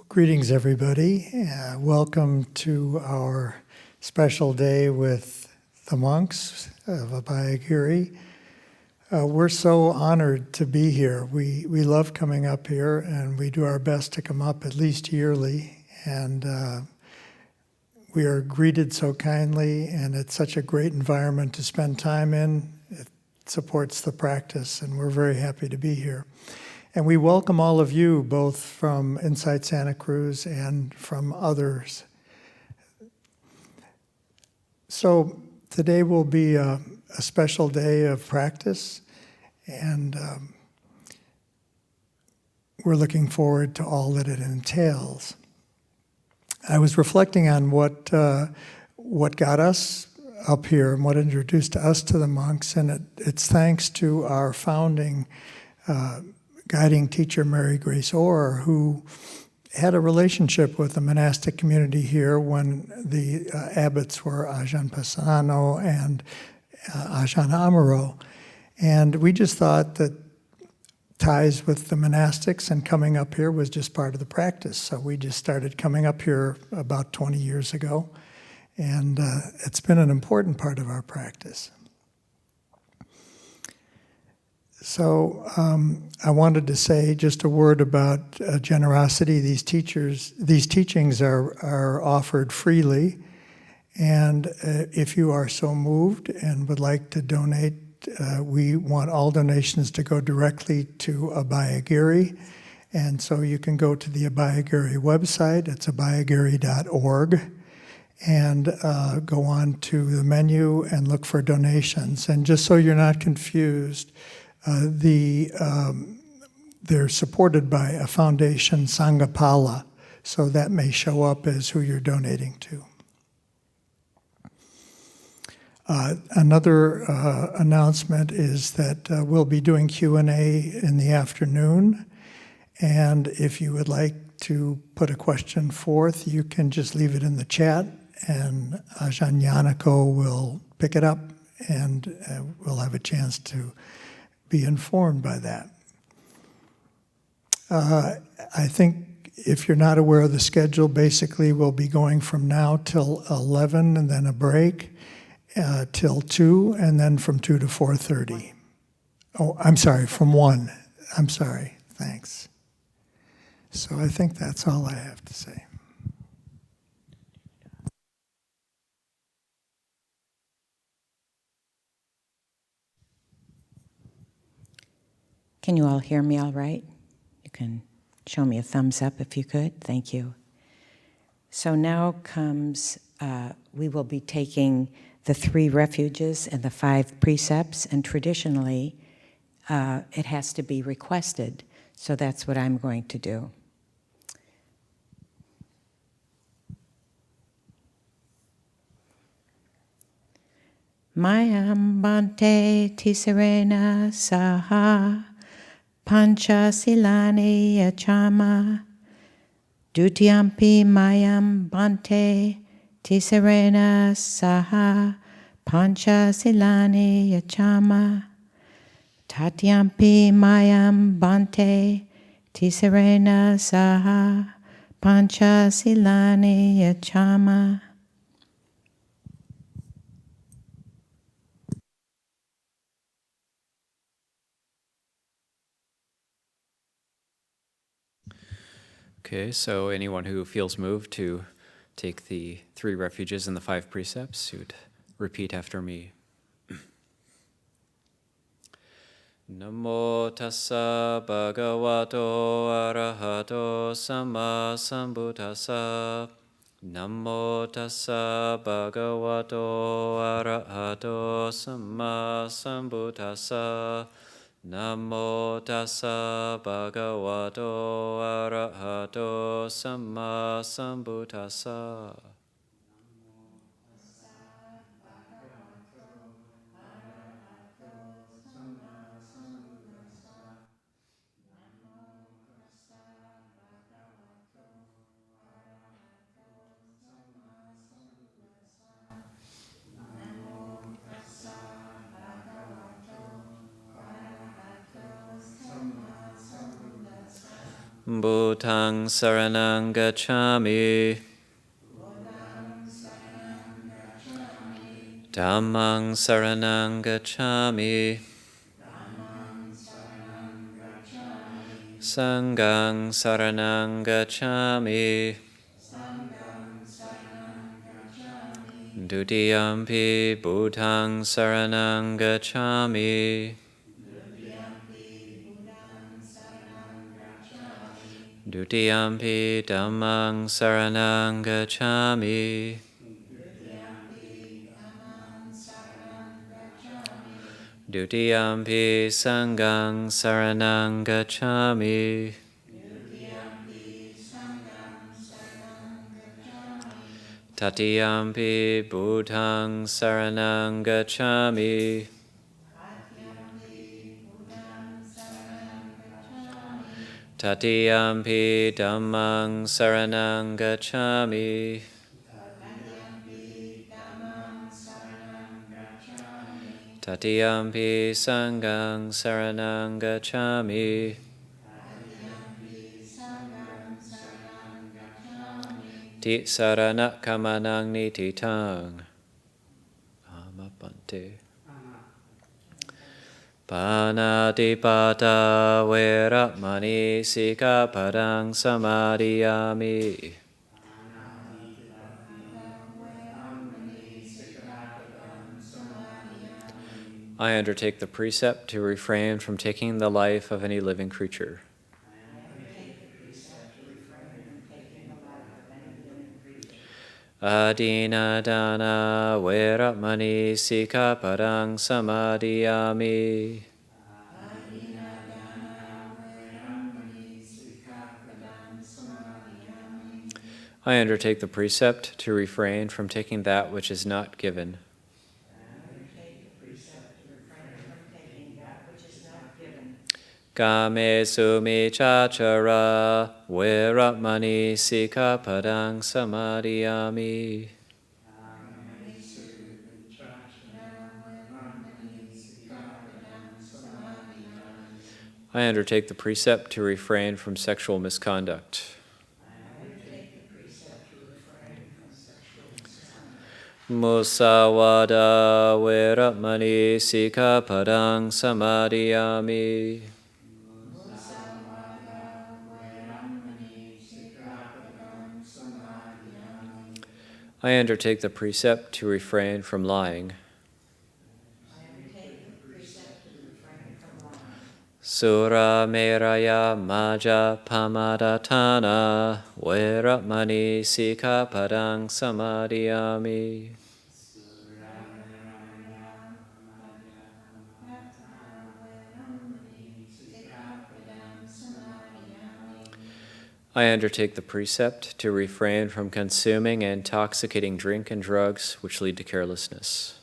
Greetings, everybody. Welcome to our special day with the monks of Abhayagiri. We're so honored to be here. We love coming up here, and we do our best to come up at least yearly. And we are greeted so kindly, and it's such a great environment to spend time in. It supports the practice, and we're very happy to be here. And we welcome all of you, both from inside Santa Cruz and from others. So today will be a special day of practice, and we're looking forward to all that it entails. I was reflecting on what got us up here and what introduced us to the monks, and it's thanks to our founding guiding teacher, Mary Grace Orr, who had a relationship with the monastic community here when the abbots were Ajahn Pasano and Ajahn Amaro. And we just thought that ties with the monastics and coming up here was just part of the practice. So we just started coming up here about 20 years ago. And it's been an important part of our practice. So I wanted to say just a word about generosity. These teachings are offered freely, and if you are so moved and would like to donate, we want all donations to go directly to Abhayagiri, and so you can go to the Abhayagiri website. It's abhayagiri.org, and go on to the menu and look for donations. And just so you're not confused, they're supported by a foundation, Sangapala, so that may show up as who you're donating to. Another announcement is that we'll be doing Q&A in the afternoon, and if you would like to put a question forth, you can just leave it in the chat, and Ajahn Yanako will pick it up, and we'll have a chance to be informed by that. I think if you're not aware of the schedule, basically we'll be going from now till 11 and then a break till 2, and then from 2 to 4:30. Oh, I'm sorry, from 1. I'm sorry, thanks. So I think that's all I have to say. Can you all hear me all right? You can show me a thumbs up if you could. Thank you. So now comes, we will be taking the 3 refuges and the 5 precepts, and traditionally it has to be requested. So that's what I'm going to do. Mayam Bante Tisarena Saha Pancha Silani Yachama Dutiyampi Mayam Bante Tisarena Saha Pancha Silani Yachama Tatyampi Mayam Bante Tisarena Saha Pancha Silani Yachama. Okay, so anyone who feels moved to take the 3 refuges and the 5 precepts, who'd repeat after me. Namo tassa bhagavato arahato samma sambuddhassa. Namo tassa bhagavato arahato samma sambuddhassa. Namo tassa bhagavato arahato samma sambuddhassa. Bhutang saranang gacchami. Dhammang saranang gacchami. Sanghang saranang gacchami. Dutiyampi Bhutang saranang gacchami. Dutiyampi Dhammang saranang gacchami. Dutiyampi Sanghang saranang gacchami. Tatiyampi Bhutang saranang gacchami. Tatiyampi Dhammang saranang gacchami. Tatiyampi Sanghang saranang gacchami. Ti sarana kamanang nititang. Amapante. Panatipata veramani sikapadang samadhiyami. I undertake the precept to refrain from taking the life of any living creature. Adina dana veramani sikapadang samadhiyami. I undertake the precept to refrain from taking that which is not given. Kame sumichachara veramani sikapadang samadhiyami. I undertake the precept to refrain from sexual misconduct. Musawada veramani sikapadang samadhiyami. I undertake the precept to refrain from lying. Sura meraya maja pamadatana veramani sikapadang samadhiyami. I undertake the precept to refrain from consuming intoxicating drink and drugs which lead to carelessness.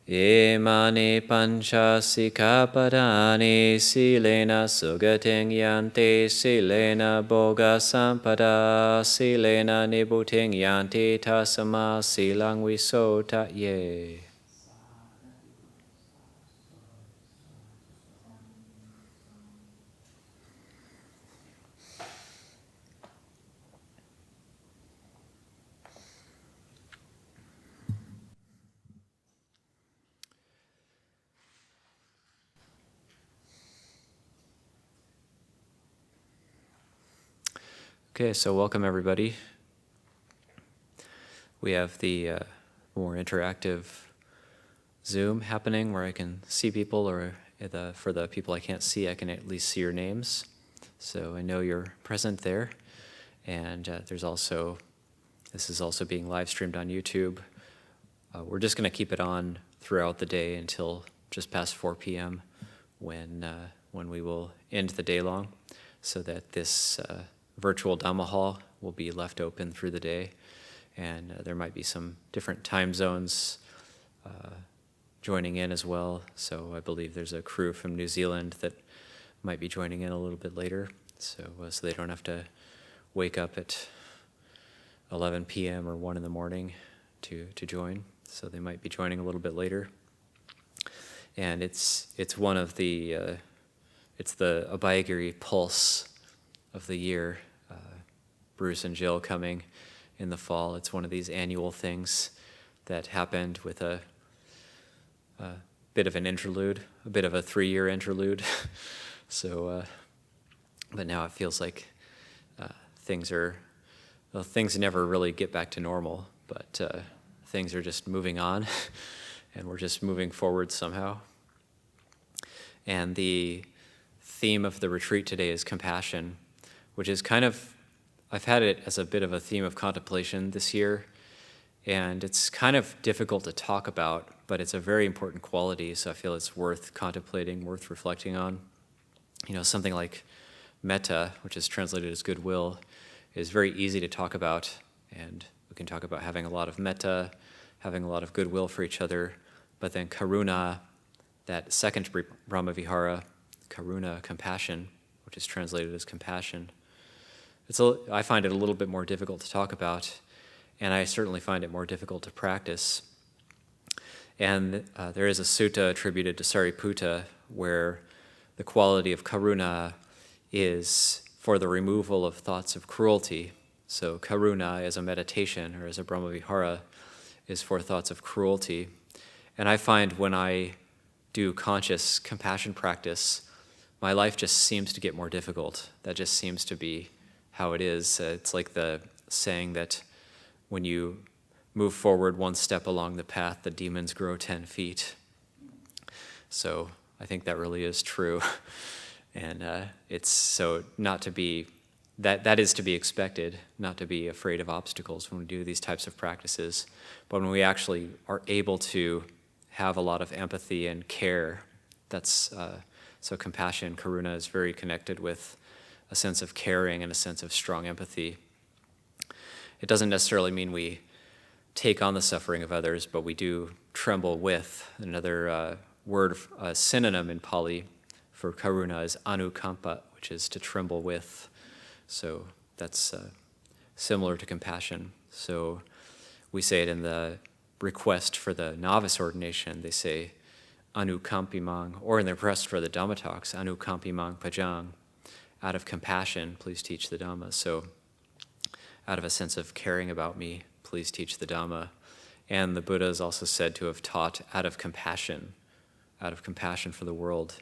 Imani pancha sikapadani silena sugating yanti silena boga sampada silena nibuting yanti tasama silang visota ye. Okay, so welcome everybody. We have the more interactive Zoom happening where I can see people, or for the people I can't see, I can at least see your names. So I know you're present there. And this is also being live streamed on YouTube. We're just going to keep it on throughout the day until just past 4 p.m. when we will end the Daylong, so that this virtual Dhamma hall will be left open through the day, and there might be some different time zones joining in as well. So I believe there's a crew from New Zealand that might be joining in a little bit later, so they don't have to wake up at 11 p.m. or 1 in the morning to join. So they might be joining a little bit later. And it's one of the it's the Abhayagiri pulse of the year. Bruce and Jill coming in the fall. It's one of these annual things that happened with a bit of an interlude, a bit of a 3-year interlude. So, but now it feels like things never really get back to normal, but things are just moving on, and we're just moving forward somehow. And the theme of the retreat today is compassion, which is kind of, I've had it as a bit of a theme of contemplation this year, and it's kind of difficult to talk about, but it's a very important quality, so I feel it's worth contemplating, worth reflecting on. You know, something like metta, which is translated as goodwill, is very easy to talk about, and we can talk about having a lot of metta, having a lot of goodwill for each other, but then karuna, that second Brahmavihara, karuna, compassion, which is translated as compassion. I find it a little bit more difficult to talk about, and I certainly find it more difficult to practice. And there is a sutta attributed to Sariputta where the quality of karuna is for the removal of thoughts of cruelty. So karuna as a meditation or as a Brahmavihara is for thoughts of cruelty. And I find when I do conscious compassion practice, my life just seems to get more difficult. That just seems to be how it is. It's like the saying that when you move forward one step along the path, the demons grow 10 feet. So I think that really is true. And it's so not to be, that is to be expected, not to be afraid of obstacles when we do these types of practices. But when we actually are able to have a lot of empathy and care, that's, so compassion, karuna, is very connected with a sense of caring and a sense of strong empathy. It doesn't necessarily mean we take on the suffering of others, but we do tremble with. Another word, a synonym in Pali for karuna is anukampa, which is to tremble with. So that's similar to compassion. So we say it in the request for the novice ordination. They say anukampimang, or in their request for the Dhamma talks, anukampimang pajang. Out of compassion, please teach the Dhamma. So out of a sense of caring about me, please teach the Dhamma. And the Buddha is also said to have taught out of compassion for the world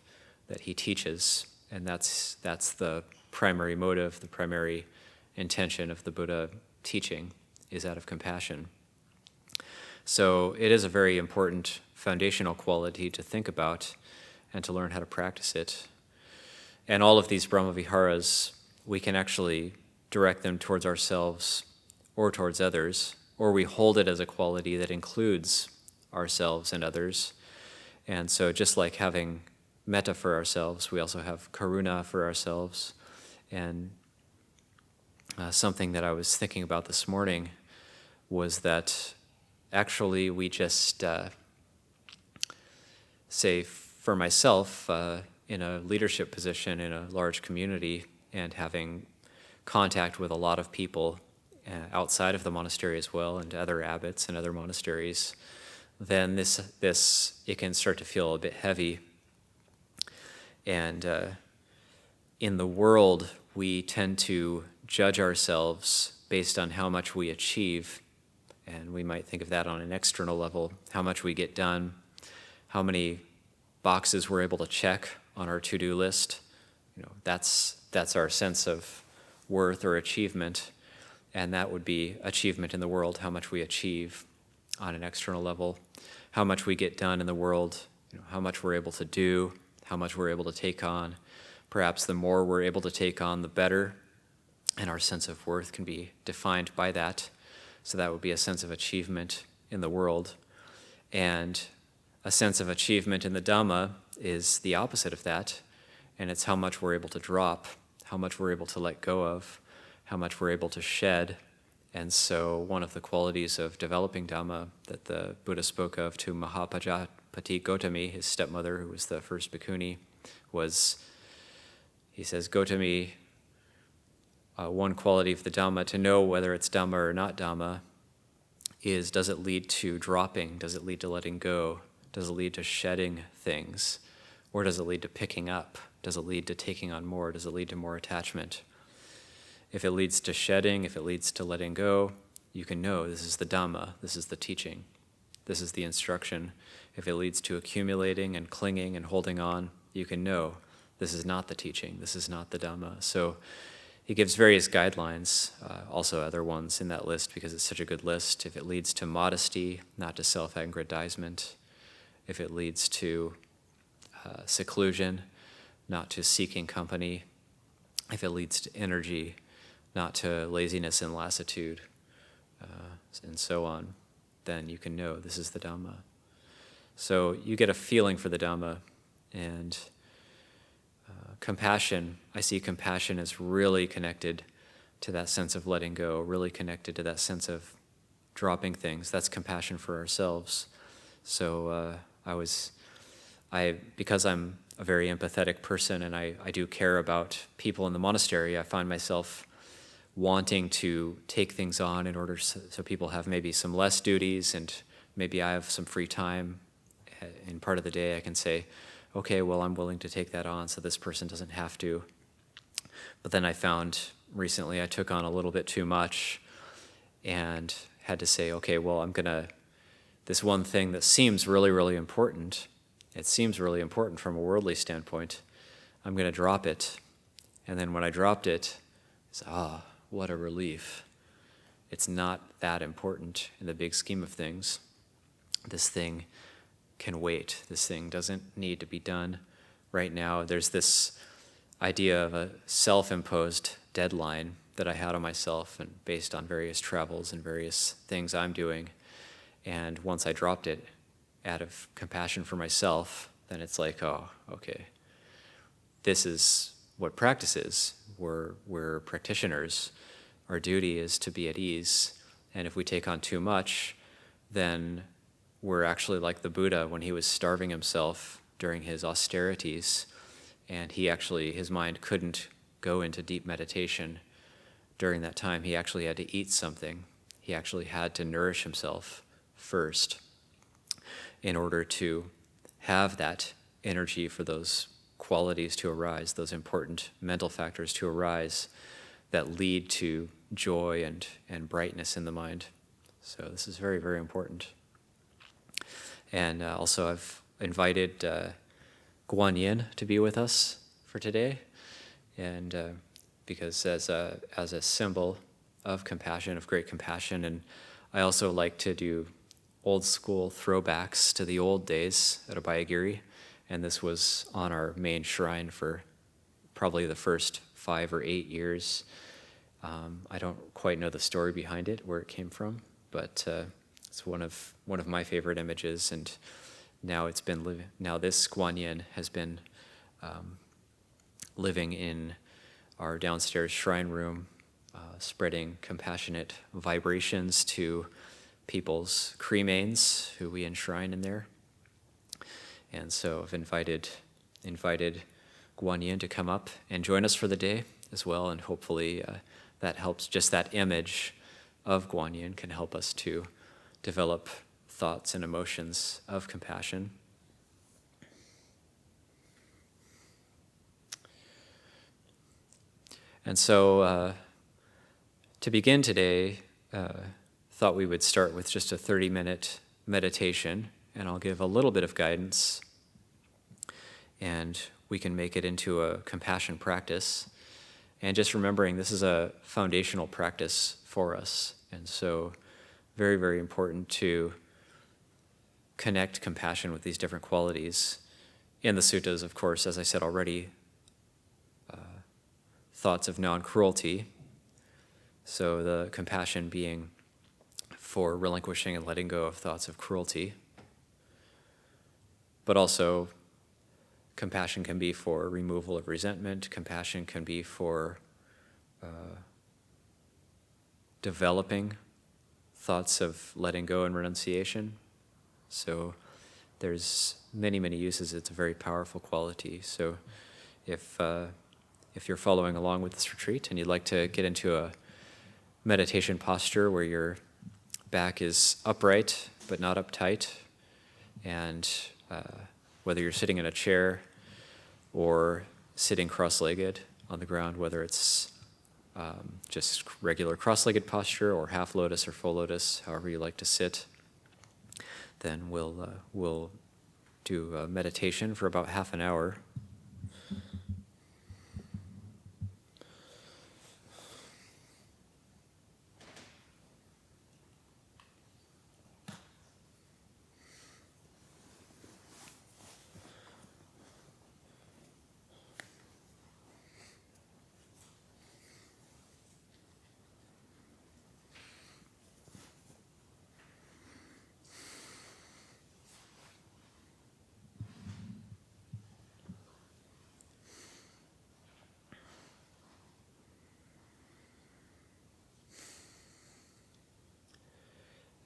that he teaches. And that's the primary motive, the primary intention of the Buddha teaching is out of compassion. So it is a very important foundational quality to think about and to learn how to practice it. And all of these Brahmaviharas, we can actually direct them towards ourselves or towards others, or we hold it as a quality that includes ourselves and others. And so just like having metta for ourselves, we also have karuna for ourselves. And something that I was thinking about this morning was that actually we just, say for myself, in a leadership position in a large community and having contact with a lot of people outside of the monastery as well and other abbots and other monasteries, then this it can start to feel a bit heavy. And in the world, we tend to judge ourselves based on how much we achieve, and we might think of that on an external level, how much we get done, how many boxes we're able to check on our to-do list. You know, that's our sense of worth or achievement, and that would be achievement in the world, how much we achieve on an external level, how much we get done in the world, you know, how much we're able to do, how much we're able to take on. Perhaps the more we're able to take on, the better, and our sense of worth can be defined by that. So that would be a sense of achievement in the world. And a sense of achievement in the Dhamma is the opposite of that, and it's how much we're able to drop, how much we're able to let go of, how much we're able to shed. And so one of the qualities of developing Dhamma that the Buddha spoke of to Mahapajapati Gotami, his stepmother, who was the first bhikkhuni, was, he says, Gotami, one quality of the Dhamma, to know whether it's Dhamma or not Dhamma, is does it lead to dropping? Does it lead to letting go? Does it lead to shedding things? Or does it lead to picking up? Does it lead to taking on more? Does it lead to more attachment? If it leads to shedding, if it leads to letting go, you can know this is the Dhamma, this is the teaching, this is the instruction. If it leads to accumulating and clinging and holding on, you can know this is not the teaching, this is not the Dhamma. So he gives various guidelines, also other ones in that list because it's such a good list. If it leads to modesty, not to self-aggrandizement. If it leads to seclusion, not to seeking company. If it leads to energy, not to laziness and lassitude, and so on, then you can know this is the Dhamma. So you get a feeling for the Dhamma, and compassion, I see compassion as really connected to that sense of letting go, really connected to that sense of dropping things. That's compassion for ourselves. So because I'm a very empathetic person and I do care about people in the monastery, I find myself wanting to take things on in order so people have maybe some less duties and maybe I have some free time in part of the day. I can say, okay, well, I'm willing to take that on so this person doesn't have to. But then I found recently I took on a little bit too much and had to say, okay, well, this one thing that seems really, really important, it seems really important from a worldly standpoint, I'm going to drop it. And then when I dropped it, it's, what a relief. It's not that important in the big scheme of things. This thing can wait. This thing doesn't need to be done right now. There's this idea of a self-imposed deadline that I had on myself and based on various travels and various things I'm doing. And once I dropped it out of compassion for myself, then it's like, oh, okay, this is what practice is. We're practitioners. Our duty is to be at ease. And if we take on too much, then we're actually like the Buddha when he was starving himself during his austerities. And his mind couldn't go into deep meditation during that time. He actually had to eat something. He actually had to nourish himself first in order to have that energy for those qualities to arise, those important mental factors to arise that lead to joy and brightness in the mind. So this is very, very important. And also I've invited Guan Yin to be with us for today, and because as a symbol of compassion, of great compassion, and I also like to do old school throwbacks to the old days at Abhayagiri, and this was on our main shrine for probably the first 5 or 8 years. I don't quite know the story behind it, where it came from, but it's one of my favorite images, and now this Guan Yin has been living in our downstairs shrine room, spreading compassionate vibrations to people's cremains who we enshrine in there. And so I've invited Guan Yin to come up and join us for the day as well, and hopefully that helps. Just that image of Guan Yin can help us to develop thoughts and emotions of compassion. And so to begin today, thought we would start with just a 30-minute meditation, and I'll give a little bit of guidance, and we can make it into a compassion practice. And just remembering this is a foundational practice for us, and so very, very important to connect compassion with these different qualities. In the suttas, of course, as I said already, thoughts of non-cruelty, so the compassion being for relinquishing and letting go of thoughts of cruelty, but also compassion can be for removal of resentment. Compassion can be for developing thoughts of letting go and renunciation. So there's many, many uses. It's a very powerful quality. So if you're following along with this retreat and you'd like to get into a meditation posture where your back is upright but not uptight, And whether you're sitting in a chair or sitting cross-legged on the ground, whether it's just regular cross-legged posture or half lotus or full lotus, however you like to sit, then we'll do a meditation for about half an hour.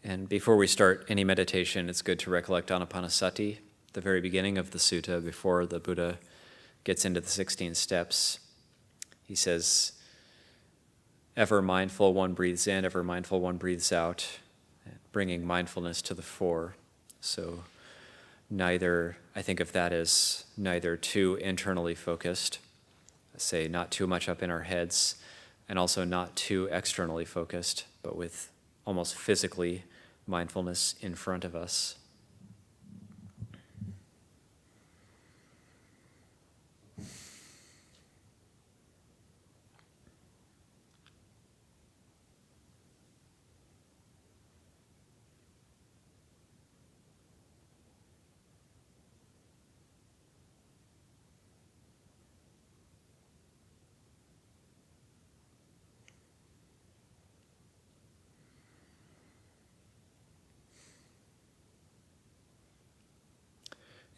And before we start any meditation, it's good to recollect Anapanasati, the very beginning of the sutta, before the Buddha gets into the 16 steps. He says, ever mindful, one breathes in, ever mindful, one breathes out, bringing mindfulness to the fore. So I think of that as neither too internally focused, say not too much up in our heads, and also not too externally focused, but with almost physically mindfulness in front of us.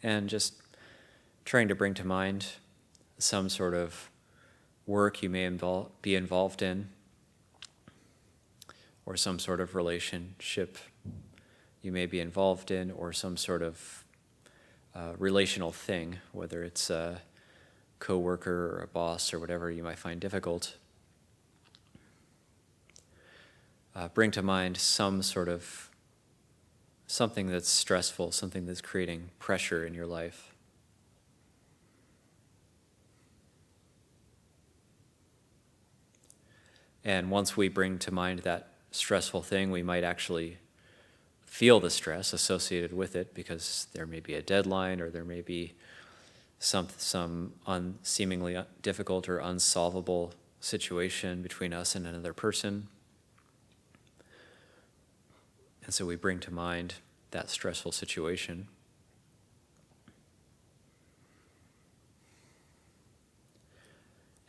And just trying to bring to mind some sort of work you may be involved in, or some sort of relationship you may be involved in, or some sort of relational thing, whether it's a coworker or a boss or whatever you might find difficult. Bring to mind something that's stressful, something that's creating pressure in your life. And once we bring to mind that stressful thing, we might actually feel the stress associated with it, because there may be a deadline, or there may be some seemingly difficult or unsolvable situation between us and another person. And so we bring to mind that stressful situation.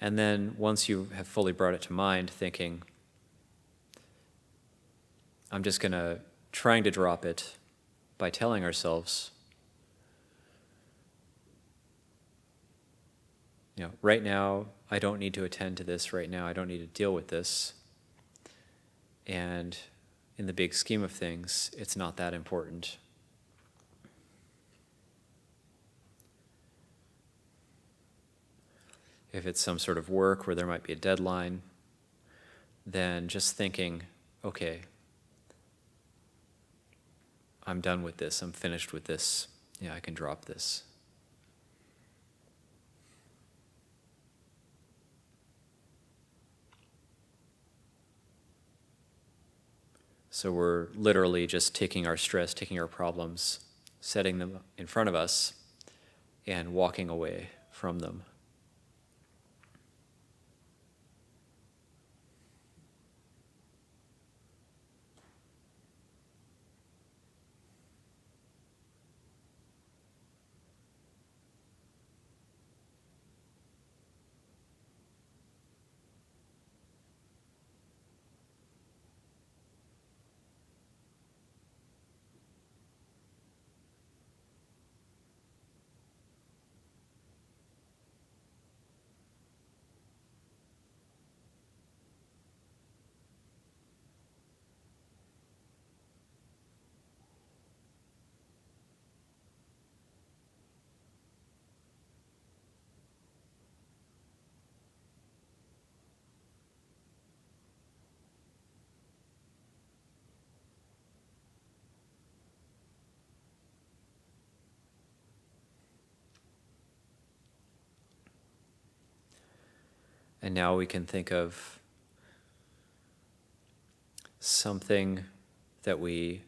And then once you have fully brought it to mind, thinking, I'm just trying to drop it by telling ourselves, right now, I don't need to attend to this right now. I don't need to deal with this. And in the big scheme of things, it's not that important. If it's some sort of work where there might be a deadline, then just thinking, okay, I'm done with this, I'm finished with this, I can drop this. So we're literally just taking our stress, taking our problems, setting them in front of us, and walking away from them. And now we can think of something that we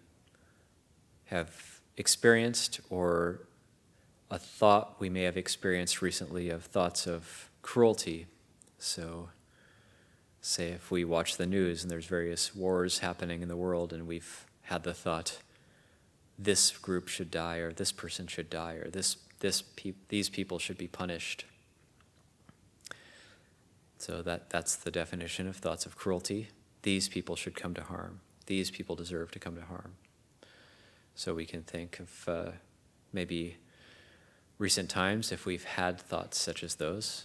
have experienced, or a thought we may have experienced recently of thoughts of cruelty. So, say if we watch the news and there's various wars happening in the world, and we've had the thought, this group should die, or this person should die, or these people should be punished. So that's the definition of thoughts of cruelty. These people should come to harm. These people deserve to come to harm. So we can think of maybe recent times if we've had thoughts such as those.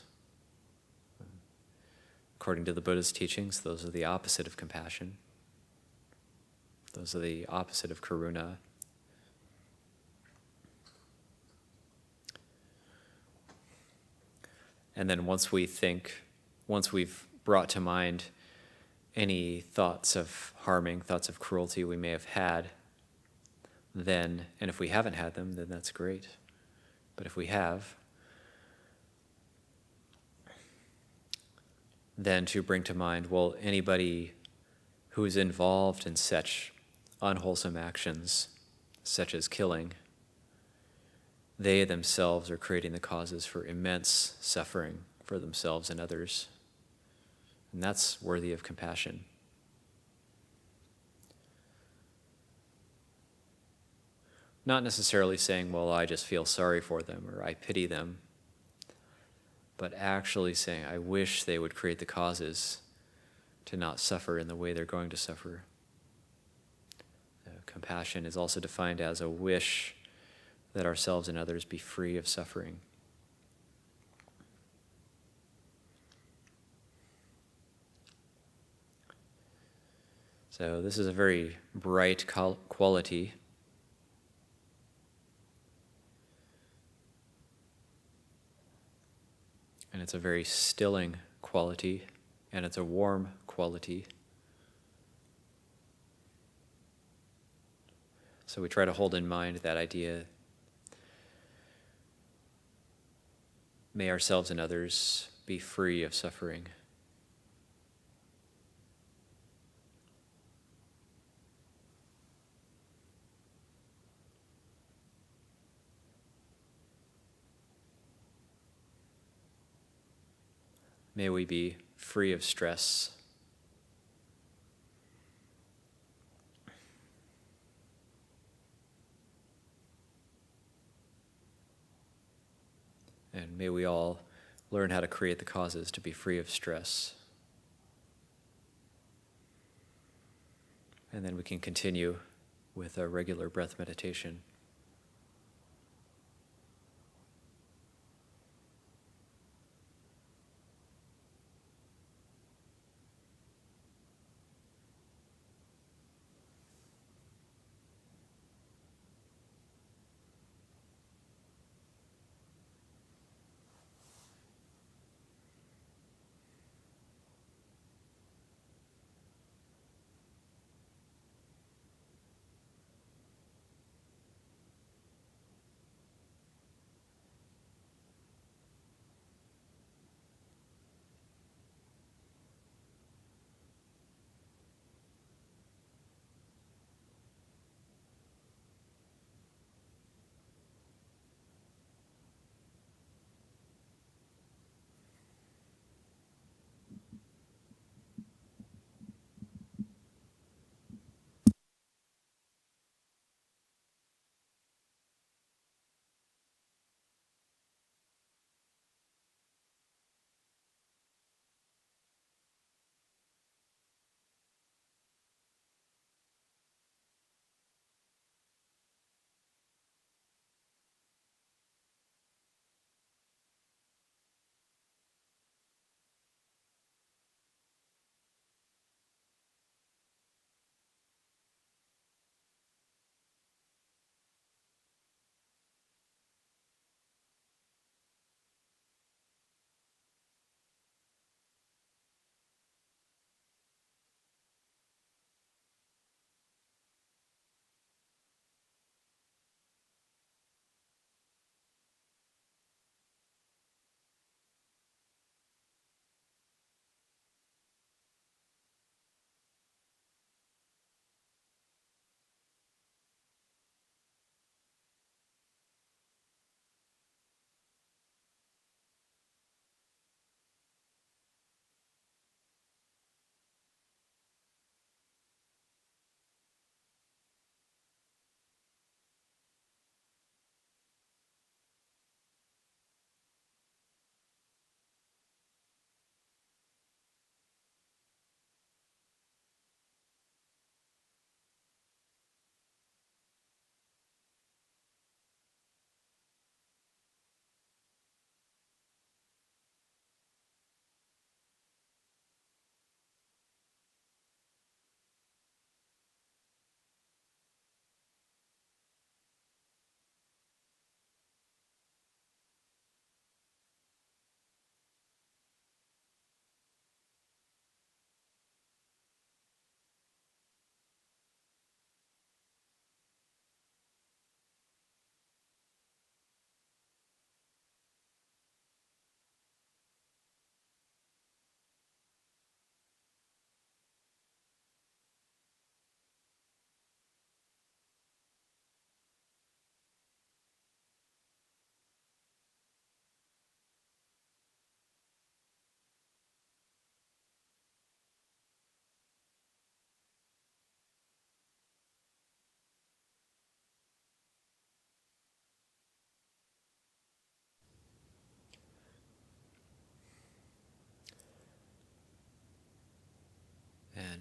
According to the Buddha's teachings, those are the opposite of compassion. Those are the opposite of karuna. And then once we've brought to mind any thoughts of harming, thoughts of cruelty we may have had, then, and if we haven't had them, then that's great. But if we have, then to bring to mind, well, anybody who is involved in such unwholesome actions, such as killing, they themselves are creating the causes for immense suffering for themselves and others. And that's worthy of compassion. Not necessarily saying, well, I just feel sorry for them or I pity them, but actually saying, I wish they would create the causes to not suffer in the way they're going to suffer. Compassion is also defined as a wish that ourselves and others be free of suffering. So this is a very bright quality. And it's a very stilling quality, and it's a warm quality. So we try to hold in mind that idea. May ourselves and others be free of suffering. May we be free of stress. And may we all learn how to create the causes to be free of stress. And then we can continue with a regular breath meditation.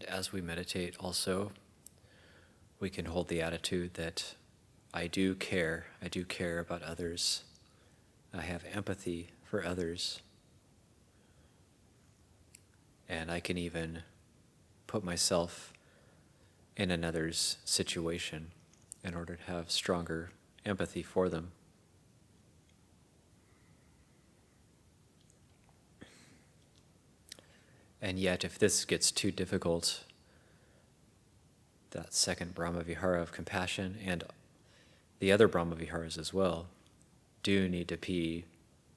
And as we meditate also, we can hold the attitude that I do care about others. I have empathy for others. And I can even put myself in another's situation in order to have stronger empathy for them. And yet, if this gets too difficult, that second Brahma-vihara of compassion and the other Brahma-viharas as well do need to be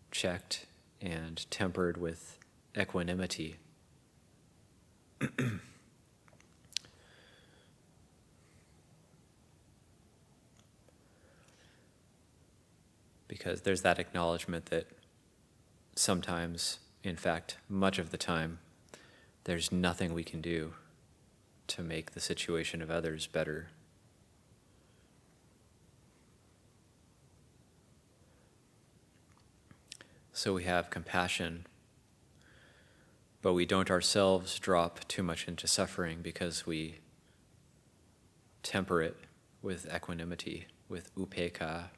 checked and tempered with equanimity. Because there's that acknowledgement that sometimes, in fact, much of the time, there's nothing we can do to make the situation of others better. So we have compassion, but we don't ourselves drop too much into suffering because we temper it with equanimity, with upekkha.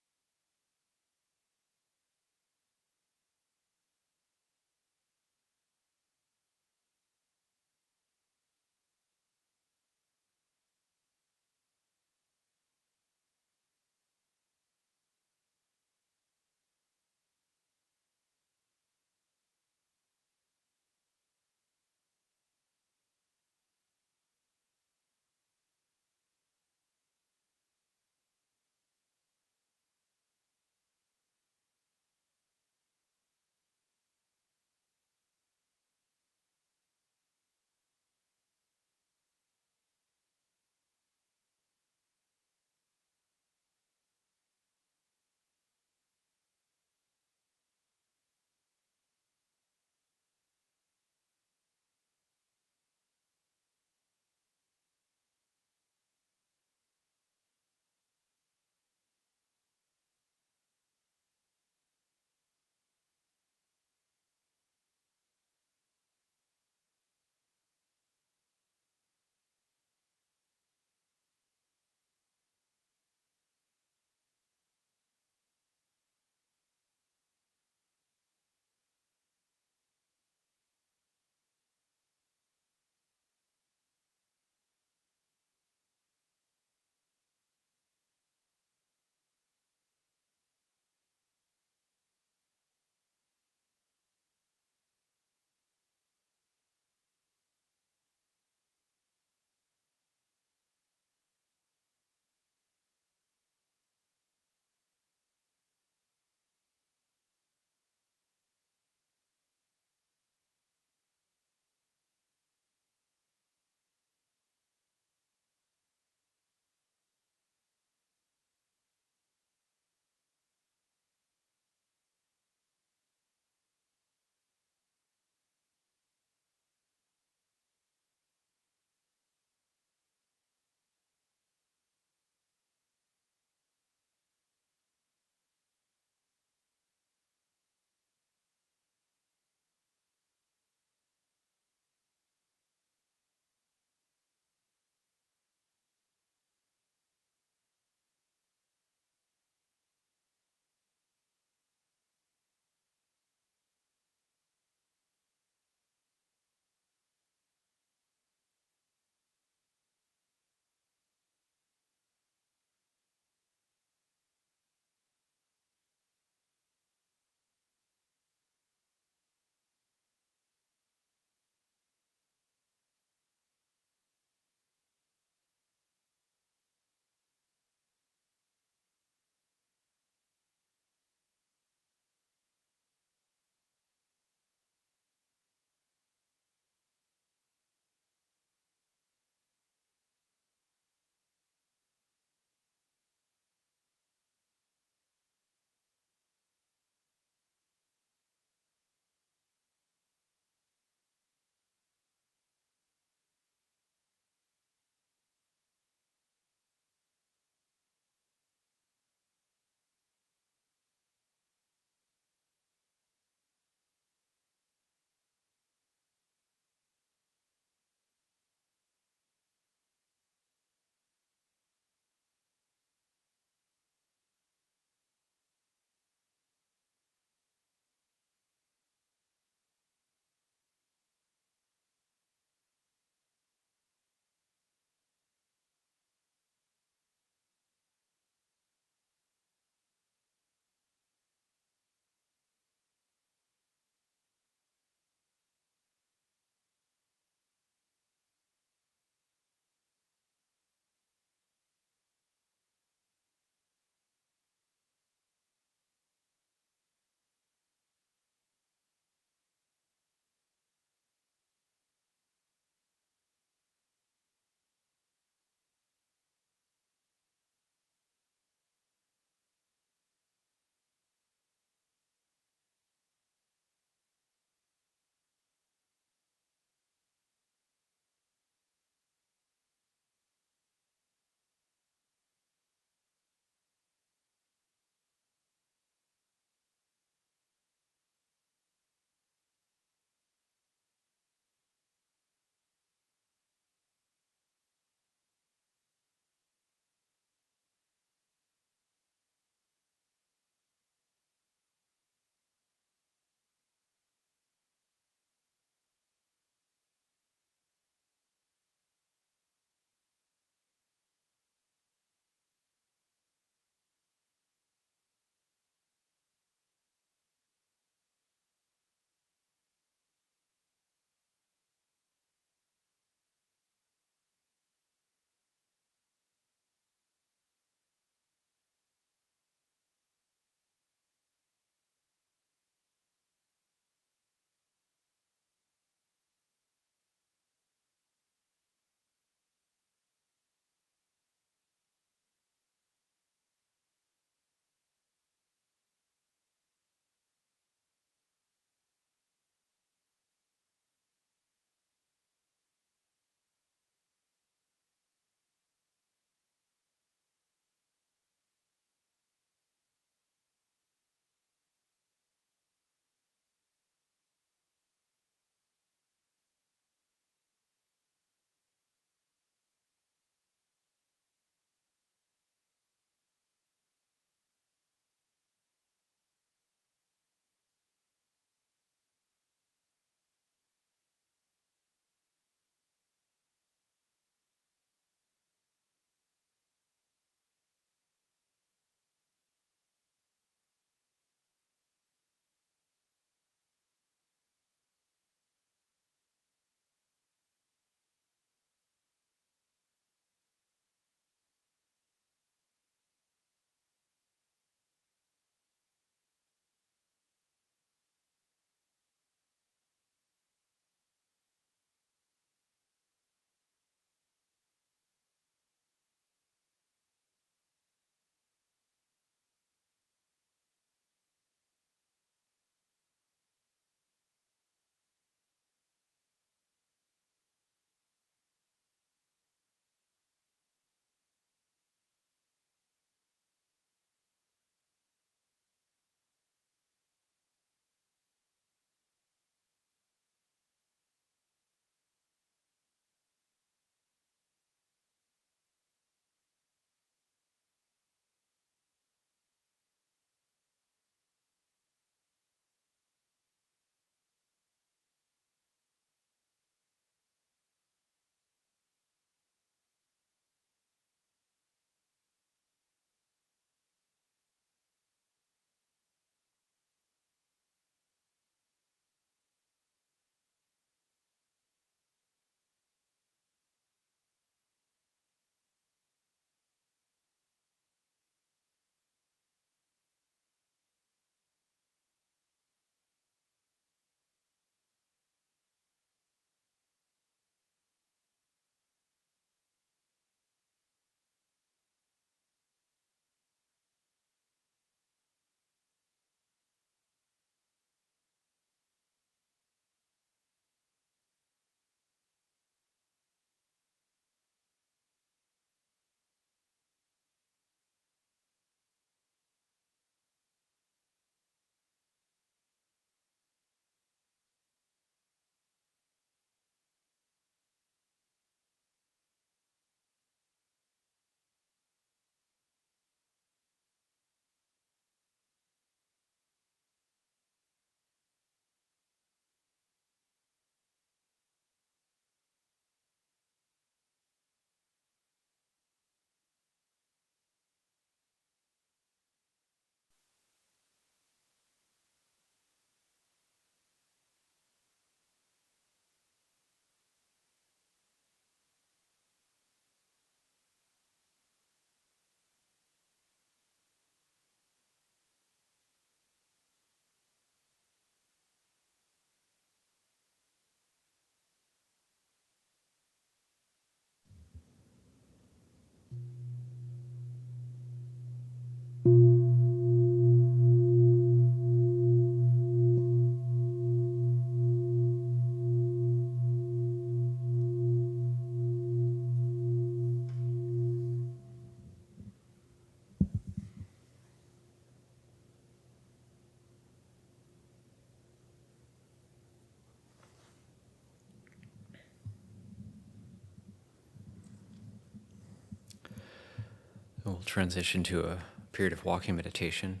We'll transition to a period of walking meditation.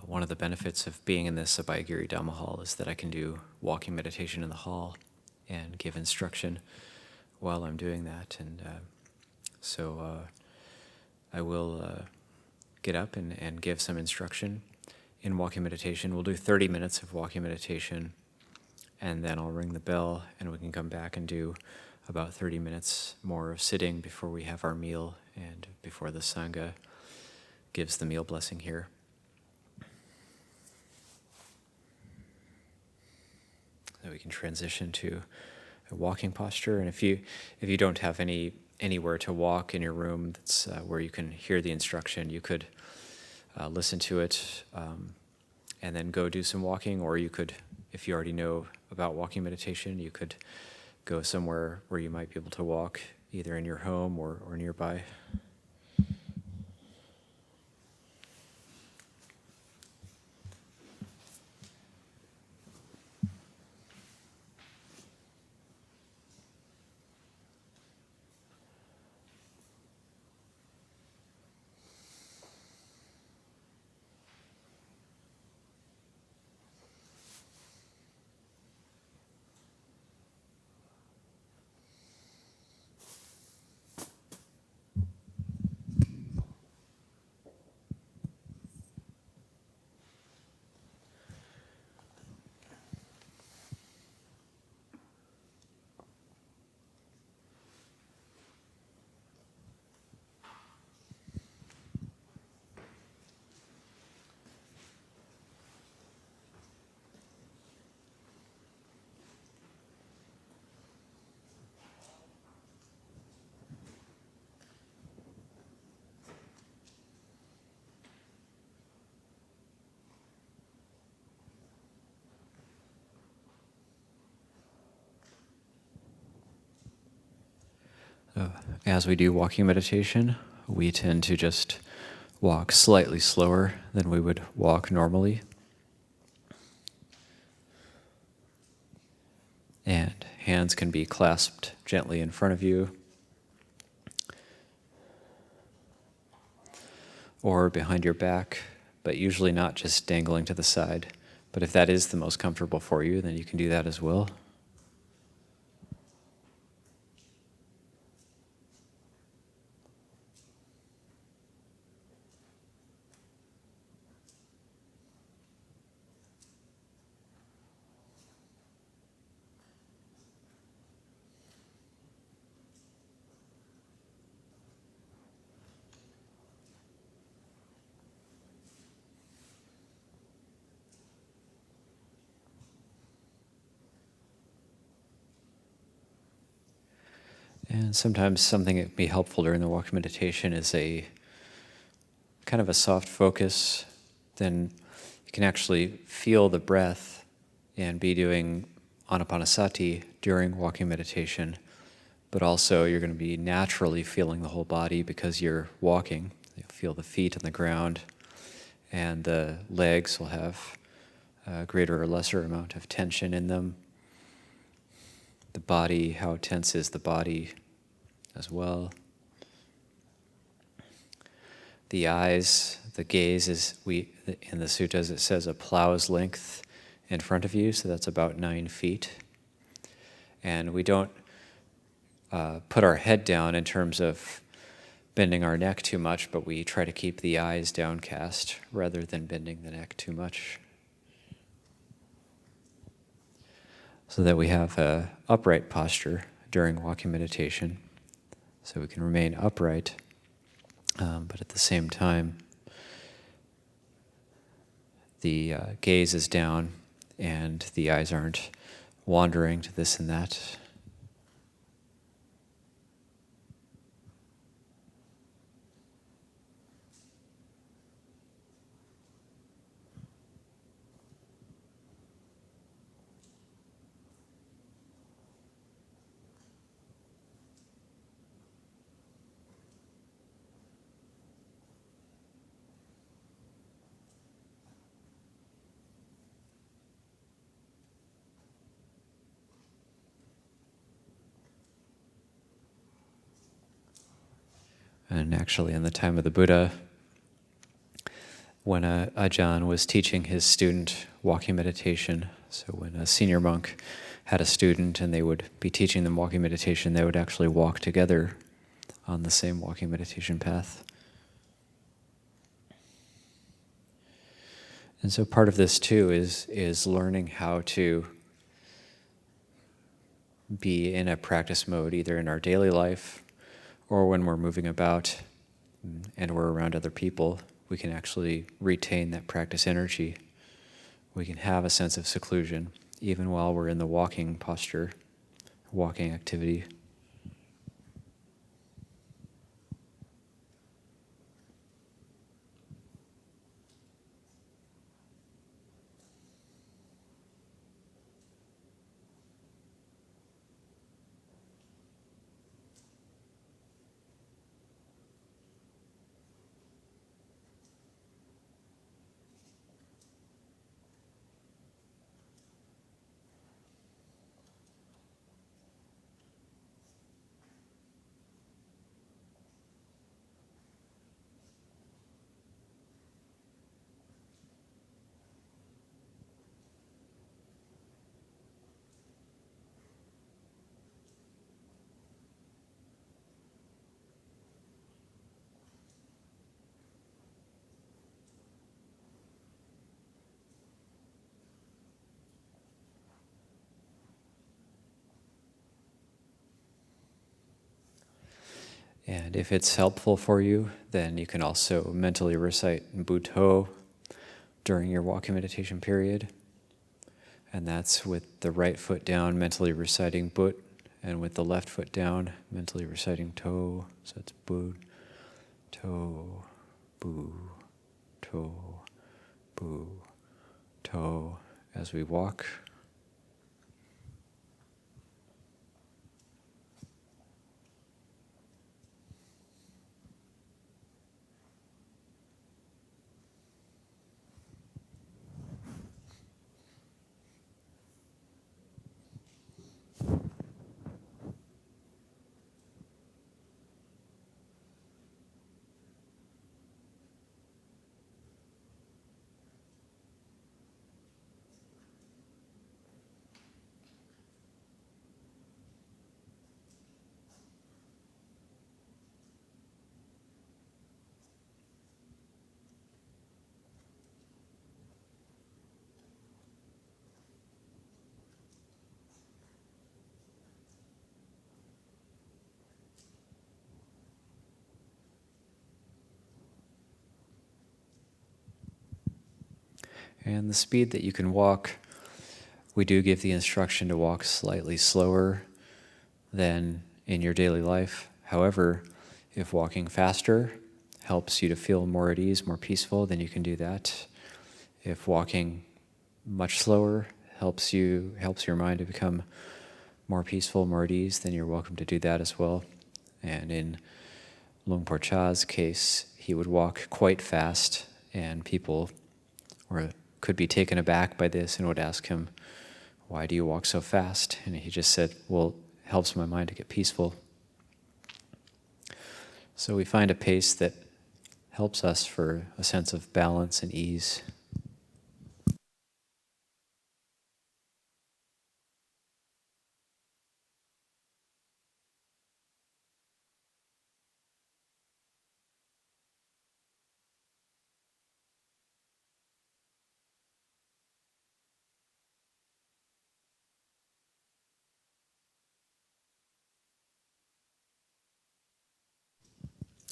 One of the benefits of being in this Abhayagiri Dhamma hall is that I can do walking meditation in the hall and give instruction while I'm doing that. And so I will get up and give some instruction in walking meditation. We'll do 30 minutes of walking meditation, and then I'll ring the bell, and we can come back and do about 30 minutes more of sitting before we have our meal and before the Sangha gives the meal blessing here. So we can transition to a walking posture, and if you don't have anywhere to walk in your room that's where you can hear the instruction, you could listen to it and then go do some walking, or you could, if you already know about walking meditation, you could go somewhere where you might be able to walk, either in your home or nearby. As we do walking meditation, we tend to just walk slightly slower than we would walk normally. And hands can be clasped gently in front of you or behind your back, but usually not just dangling to the side. But if that is the most comfortable for you, then you can do that as well. And sometimes something that can be helpful during the walking meditation is a kind of a soft focus. Then you can actually feel the breath and be doing anapanasati during walking meditation. But also you're going to be naturally feeling the whole body because you're walking. You'll feel the feet on the ground, and the legs will have a greater or lesser amount of tension in them. The body, how tense is the body as well. The eyes, the gaze is, in the suttas it says a plow's length in front of you, so that's about 9 feet. And we don't put our head down in terms of bending our neck too much, but we try to keep the eyes downcast rather than bending the neck too much, so that we have an upright posture during walking meditation, so we can remain upright, but at the same time, the gaze is down and the eyes aren't wandering to this and that. And actually, in the time of the Buddha, when Ajahn was teaching his student walking meditation, so when a senior monk had a student and they would be teaching them walking meditation, they would actually walk together on the same walking meditation path. And so part of this too is learning how to be in a practice mode, either in our daily life or when we're moving about and we're around other people. We can actually retain that practice energy. We can have a sense of seclusion even while we're in the walking posture, walking activity. And if it's helpful for you, then you can also mentally recite Buddho during your walking meditation period. And that's with the right foot down, mentally reciting But, and with the left foot down, mentally reciting To. So it's Bud, To, Bu, To, Bu, To, as we walk. And the speed that you can walk, we do give the instruction to walk slightly slower than in your daily life. However, if walking faster helps you to feel more at ease, more peaceful, then you can do that. If walking much slower helps your mind to become more peaceful, more at ease, then you're welcome to do that as well. And in Luang Por Cha's case, he would walk quite fast, and people could be taken aback by this and would ask him, "Why do you walk so fast?" And he just said, "Well, it helps my mind to get peaceful." So we find a pace that helps us for a sense of balance and ease.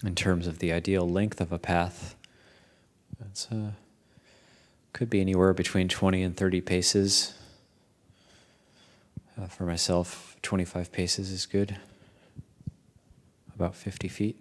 In terms of the ideal length of a path, it's could be anywhere between 20 and 30 paces. For myself, 25 paces is good, about 50 feet.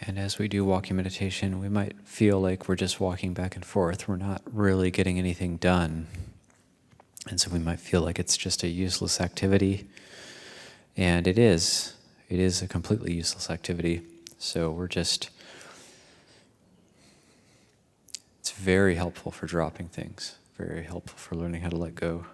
And as we do walking meditation, we might feel like we're just walking back and forth. We're not really getting anything done. And so we might feel like it's just a useless activity. And it is. It is a completely useless activity. So it's very helpful for dropping things, very helpful for learning how to let go.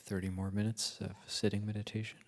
30 more minutes of sitting meditation.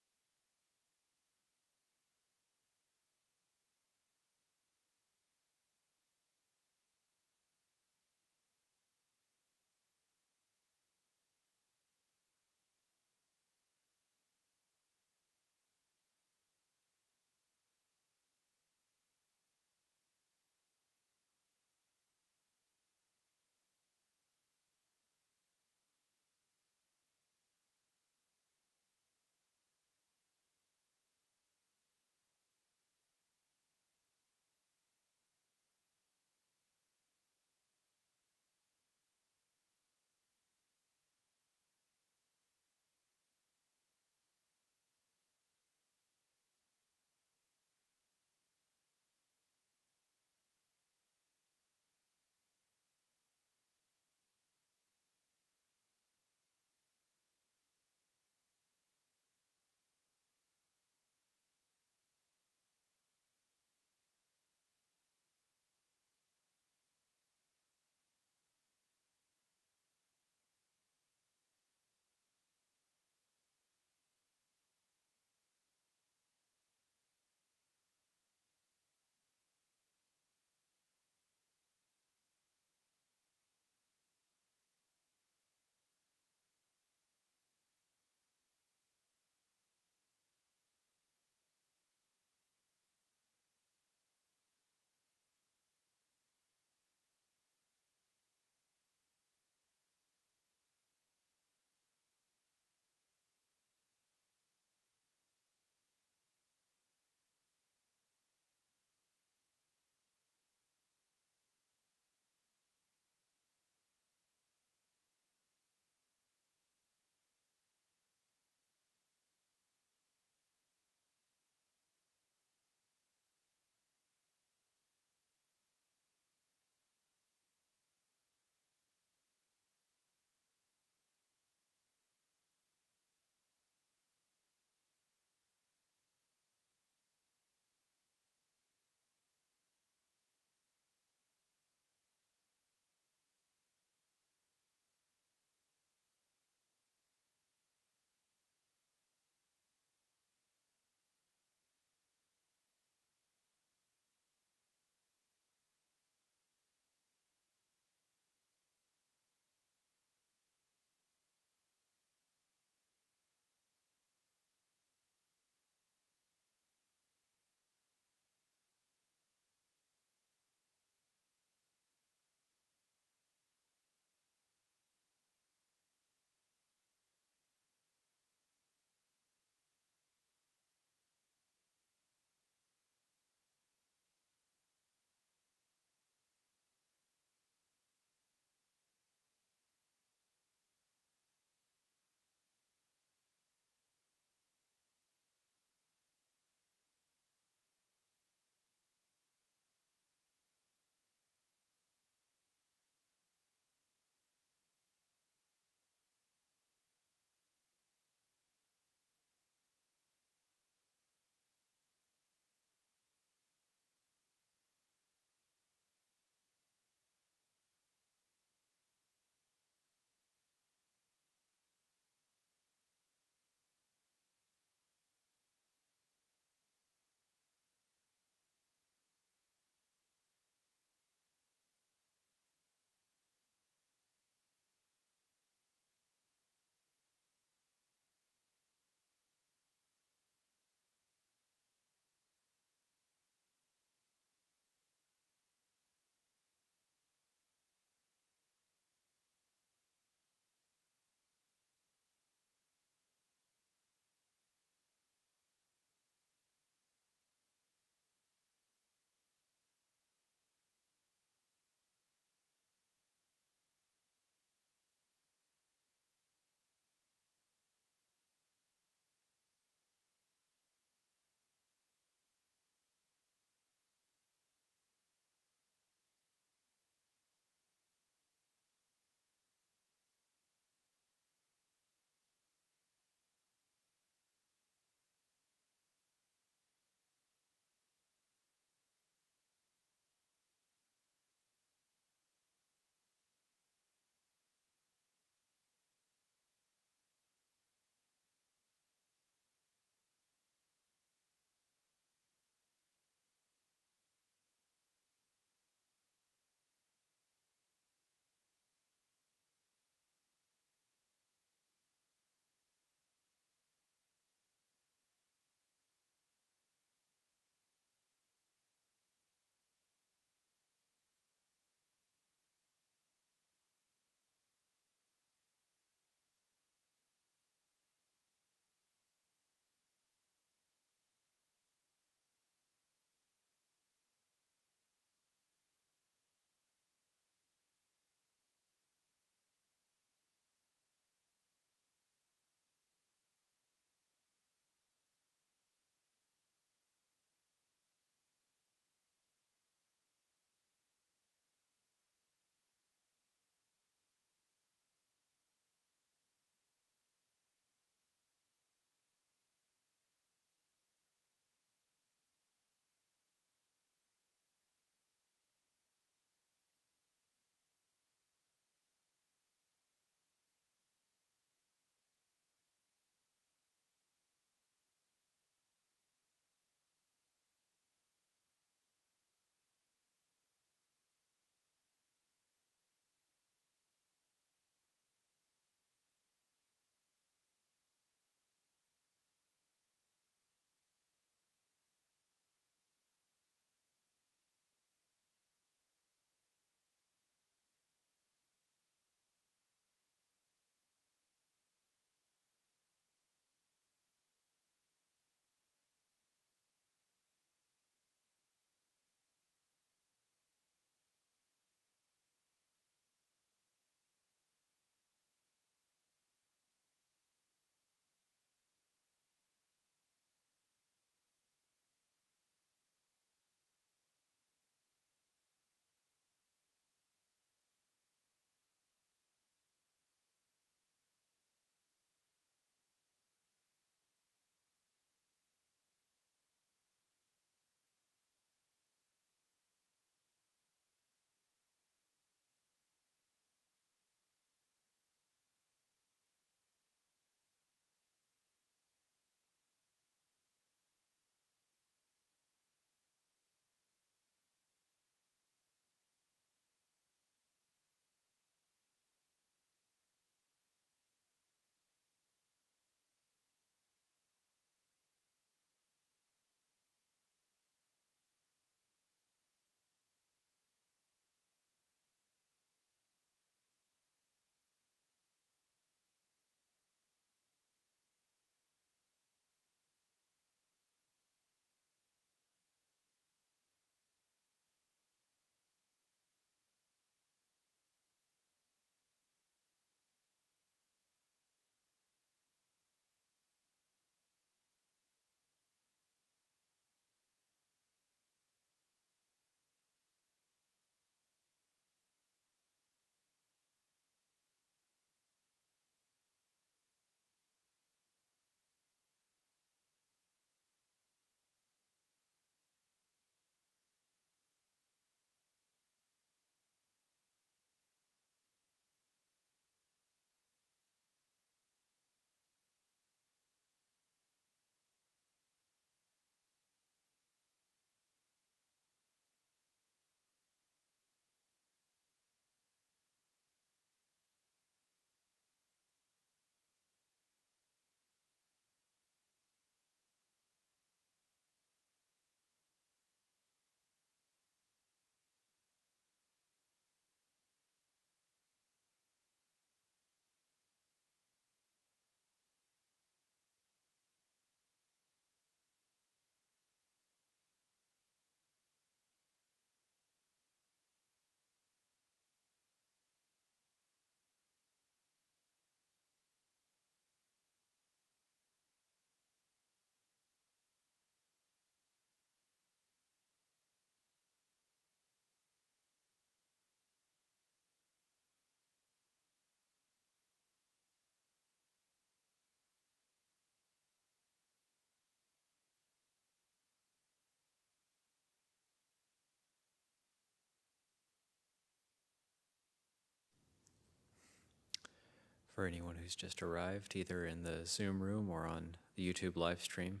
For anyone who's just arrived, either in the Zoom room or on the YouTube live stream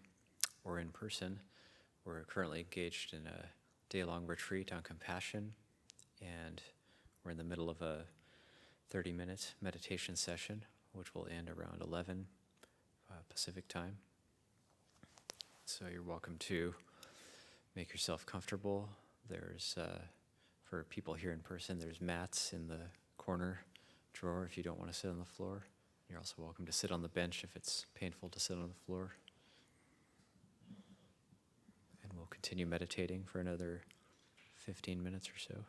or in person, we're currently engaged in a day-long retreat on compassion, and we're in the middle of a 30-minute meditation session, which will end around 11 Pacific time. So you're welcome to make yourself comfortable. There's, for people here in person, there's mats in the corner drawer if you don't want to sit on the floor. You're also welcome to sit on the bench if it's painful to sit on the floor. And we'll continue meditating for another 15 minutes or so.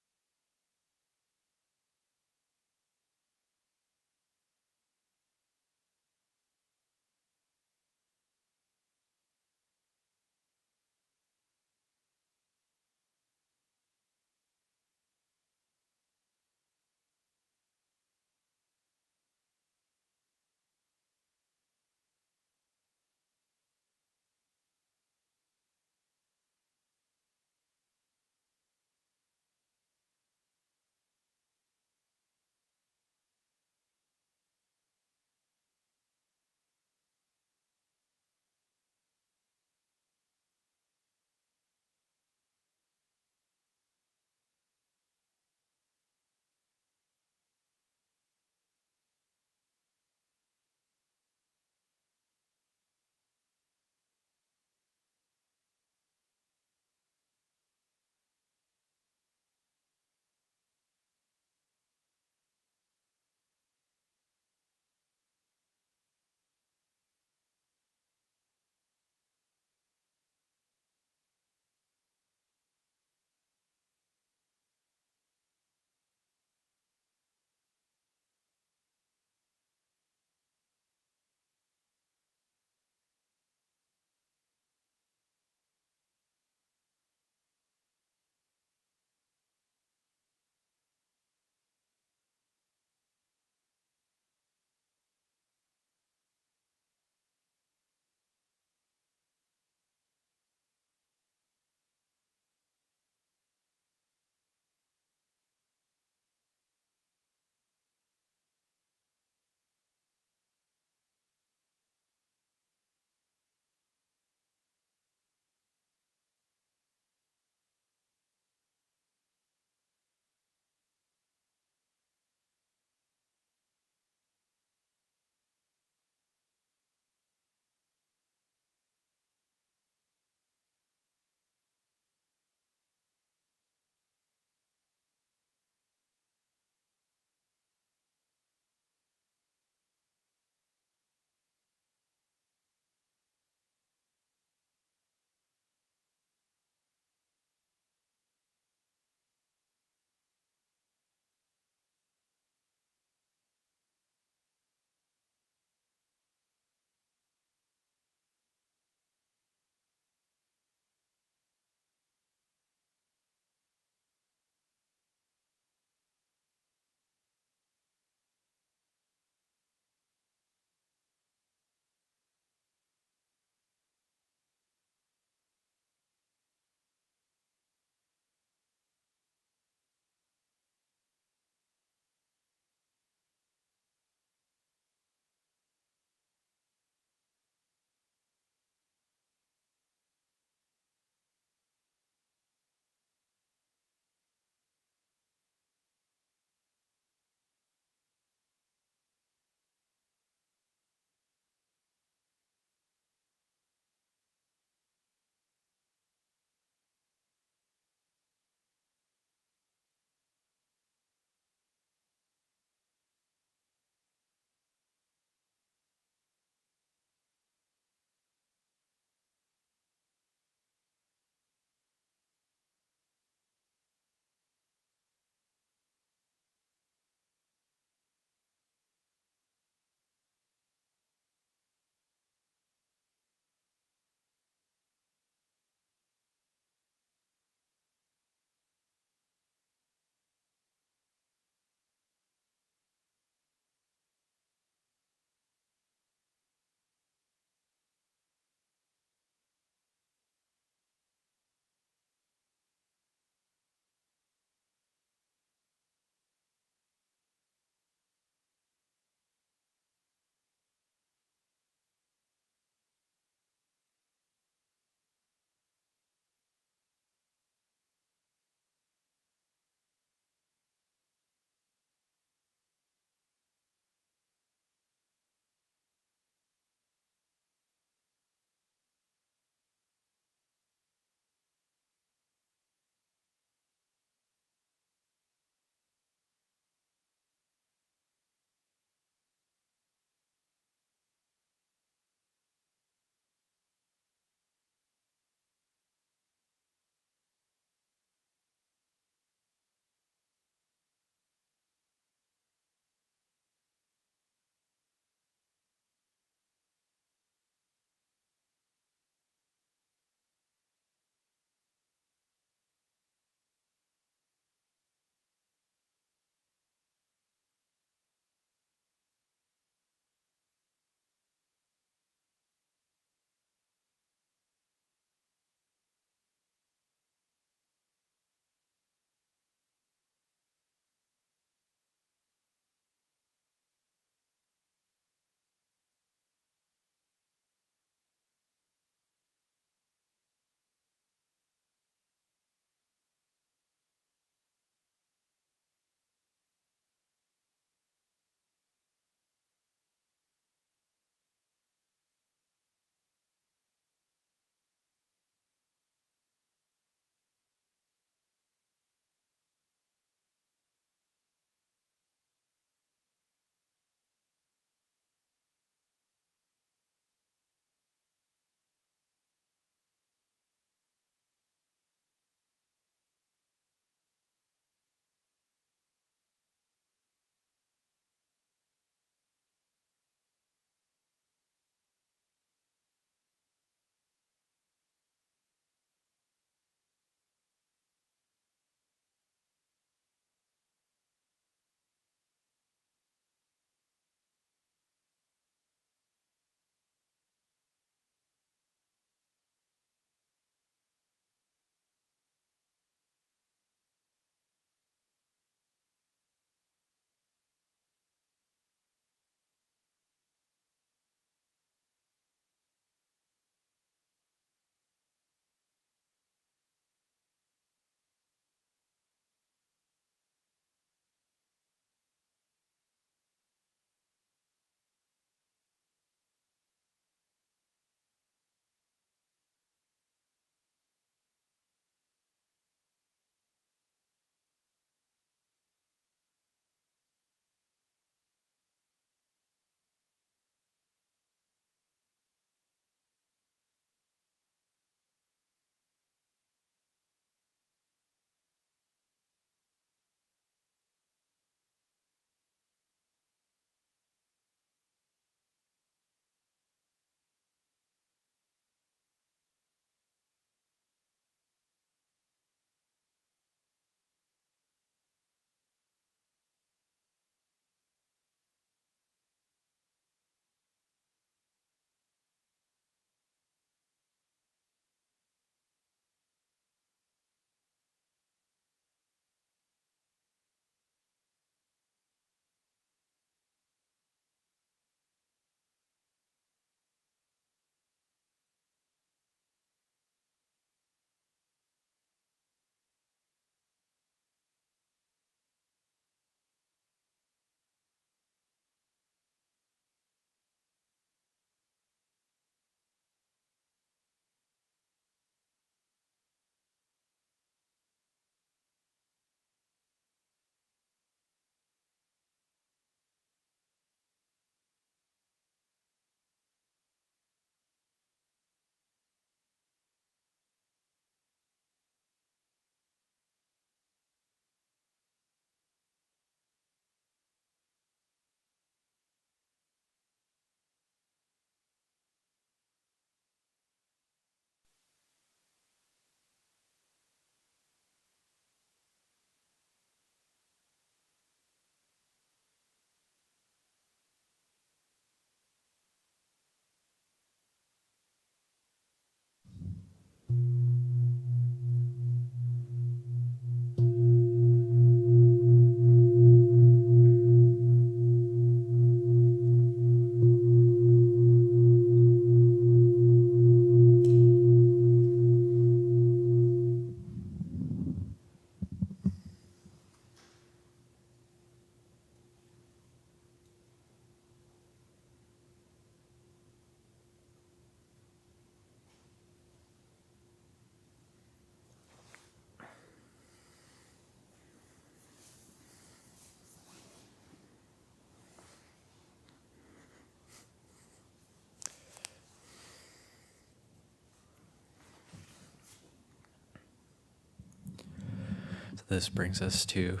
this brings us to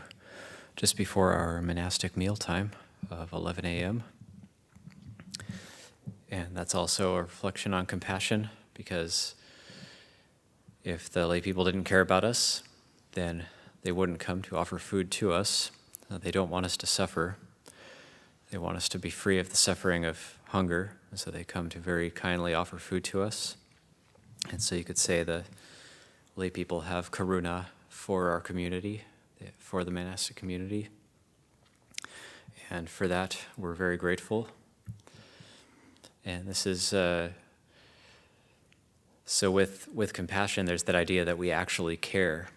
just before our monastic mealtime of 11 a.m. And that's also a reflection on compassion, because if the lay people didn't care about us, then they wouldn't come to offer food to us. They don't want us to suffer. They want us to be free of the suffering of hunger, and so they come to very kindly offer food to us. And so you could say the lay people have karuna for our community, for the monastic community. And for that, we're very grateful. And this is, so with compassion, there's that idea that we actually care.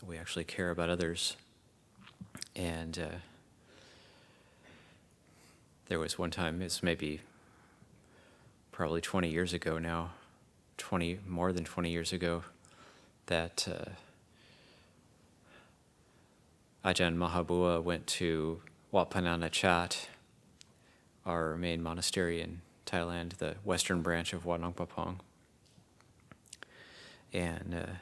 We actually care about others. And there was one time, it's maybe probably 20 years ago now, more than 20 years ago, that Ajahn Mahabua went to Wat Pananachat, our main monastery in Thailand, the western branch of Wat Nong Papong. And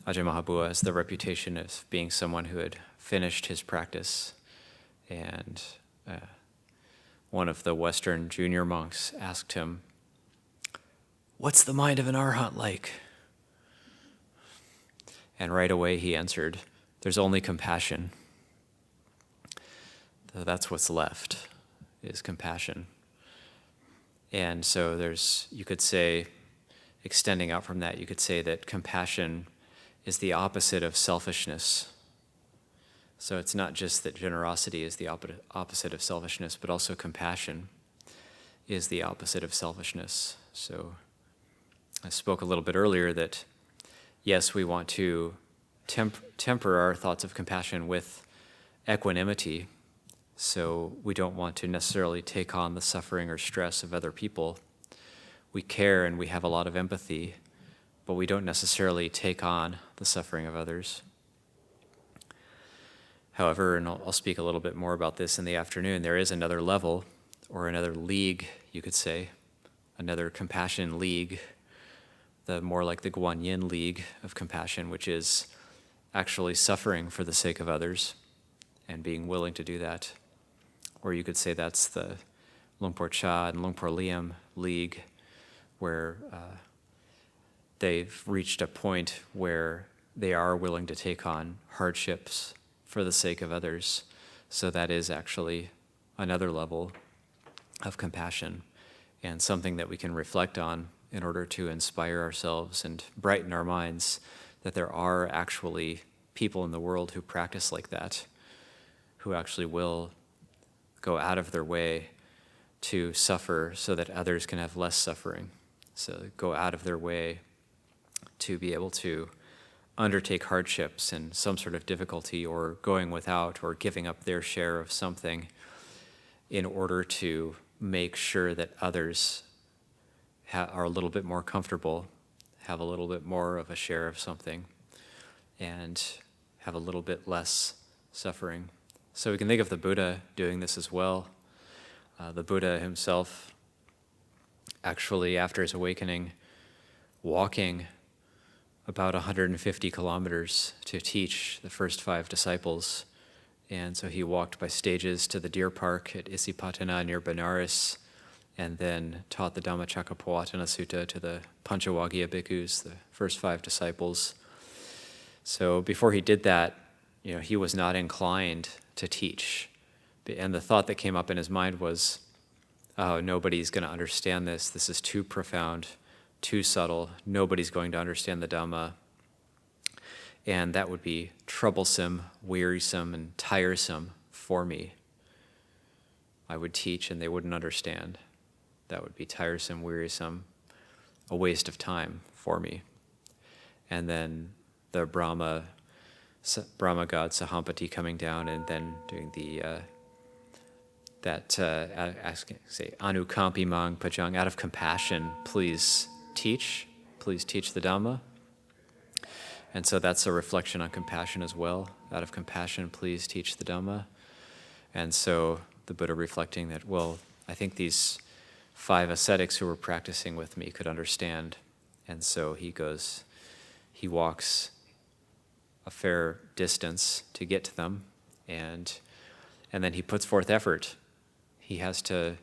Ajahn Mahabua has the reputation of being someone who had finished his practice, and one of the Western junior monks asked him, "What's the mind of an arhat like?" And right away he answered, "There's only compassion." So that's what's left, is compassion. And so you could say, extending out from that, you could say that compassion is the opposite of selfishness. So it's not just that generosity is the opposite of selfishness, but also compassion is the opposite of selfishness. So I spoke a little bit earlier that, yes, we want to temper our thoughts of compassion with equanimity. So we don't want to necessarily take on the suffering or stress of other people. We care and we have a lot of empathy, but we don't necessarily take on the suffering of others. However, and I'll speak a little bit more about this in the afternoon, there is another level, or another league, you could say, another compassion league, more like the Guanyin League of compassion, which is actually suffering for the sake of others and being willing to do that. Or you could say that's the Lumpur Cha and Lumpur Liam League, where they've reached a point where they are willing to take on hardships for the sake of others. So that is actually another level of compassion, and something that we can reflect on in order to inspire ourselves and brighten our minds that there are actually people in the world who practice like that, who actually will go out of their way to suffer so that others can have less suffering. So go out of their way to be able to undertake hardships and some sort of difficulty, or going without or giving up their share of something in order to make sure that others are a little bit more comfortable, have a little bit more of a share of something, and have a little bit less suffering. So we can think of the Buddha doing this as well. The Buddha himself, actually after his awakening, walking about 150 kilometers to teach the first 5 disciples. And so he walked by stages to the deer park at Isipatana near Benares, and then taught the Dhammacakkappavattana Sutta to the Panchavaggiya bhikkhus, the first 5 disciples. So before he did that, he was not inclined to teach. And the thought that came up in his mind was, oh, nobody's going to understand this. This is too profound, too subtle. Nobody's going to understand the Dhamma. And that would be troublesome, wearisome, and tiresome for me. I would teach and they wouldn't understand. That would be tiresome, wearisome, a waste of time for me. And then the Brahma god Sahampati coming down and then doing Anukampi Mang Pajang, out of compassion, please teach the Dhamma. And so that's a reflection on compassion as well. Out of compassion, please teach the Dhamma. And so the Buddha reflecting that, well, I think these 5 ascetics who were practicing with me could understand. And so he walks a fair distance to get to them, and then he puts forth effort. He has to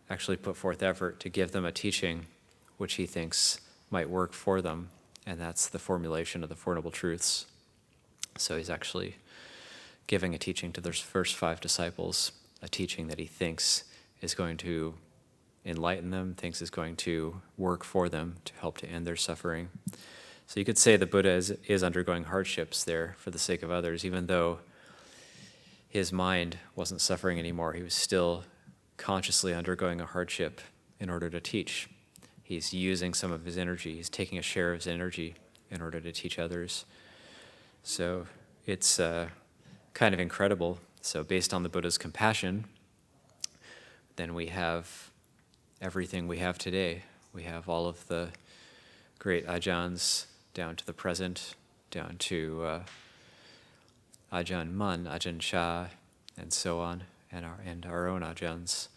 actually put forth effort to give them a teaching which he thinks might work for them, and that's the formulation of the Four Noble Truths. So he's actually giving a teaching to those first 5 disciples, a teaching that he thinks is going to enlighten them, thinks is going to work for them to help to end their suffering. So you could say the Buddha is undergoing hardships there for the sake of others, even though his mind wasn't suffering anymore. He was still consciously undergoing a hardship in order to teach. He's using some of his energy. He's taking a share of his energy in order to teach others. So it's kind of incredible. So based on the Buddha's compassion, then we have everything we have today. We have all of the great ajahns down to the present, down to Ajahn Mun, Ajahn Chah, and so on, and our own ajahns.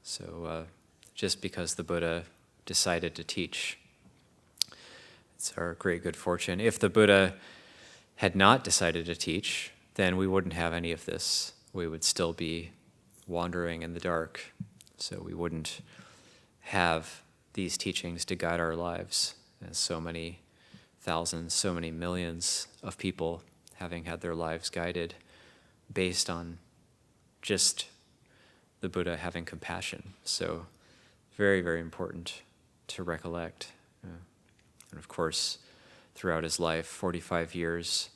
So just because the Buddha decided to teach, it's our great good fortune. If the Buddha had not decided to teach, then we wouldn't have any of this. We would still be wandering in the dark. So we wouldn't have these teachings to guide our lives. And so many thousands, so many millions of people having had their lives guided based on just the Buddha having compassion. So very, very important to recollect. And of course, throughout his life, 45 years,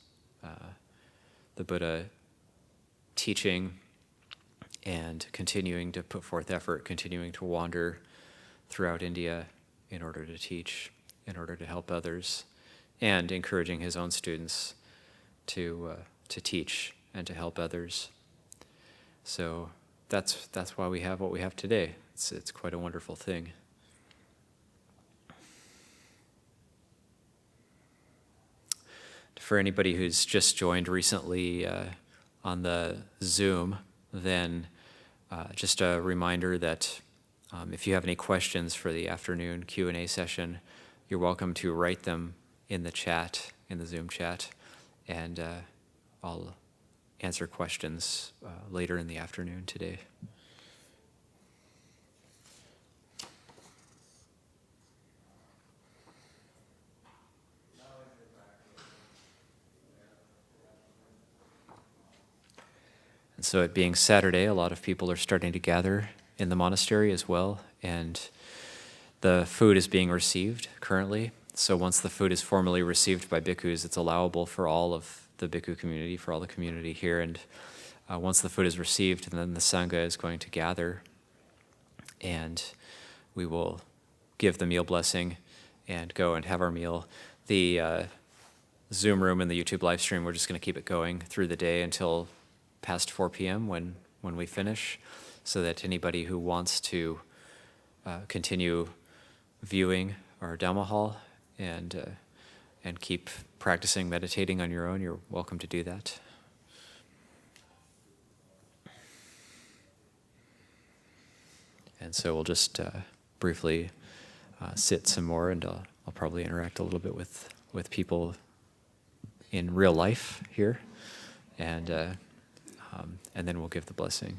the Buddha teaching and continuing to put forth effort, continuing to wander throughout India in order to teach, in order to help others, and encouraging his own students to teach and to help others. So that's why we have what we have today. It's quite a wonderful thing. For anybody who's just joined recently on the Zoom, then just a reminder that if you have any questions for the afternoon Q&A session, you're welcome to write them in the chat, in the Zoom chat, and I'll answer questions later in the afternoon today. And so it being Saturday, a lot of people are starting to gather in the monastery as well, and the food is being received currently. So once the food is formally received by bhikkhus, it's allowable for all of the bhikkhu community, for all the community here. And once the food is received, then the Sangha is going to gather, and we will give the meal blessing and go and have our meal. The Zoom room and the YouTube live stream, we're just going to keep it going through the day until past 4 p.m. when we finish, so that anybody who wants to continue viewing our Dhamma hall and keep practicing meditating on your own, you're welcome to do that. And so we'll just briefly sit some more, and I'll probably interact a little bit with people in real life here, and then we'll give the blessing.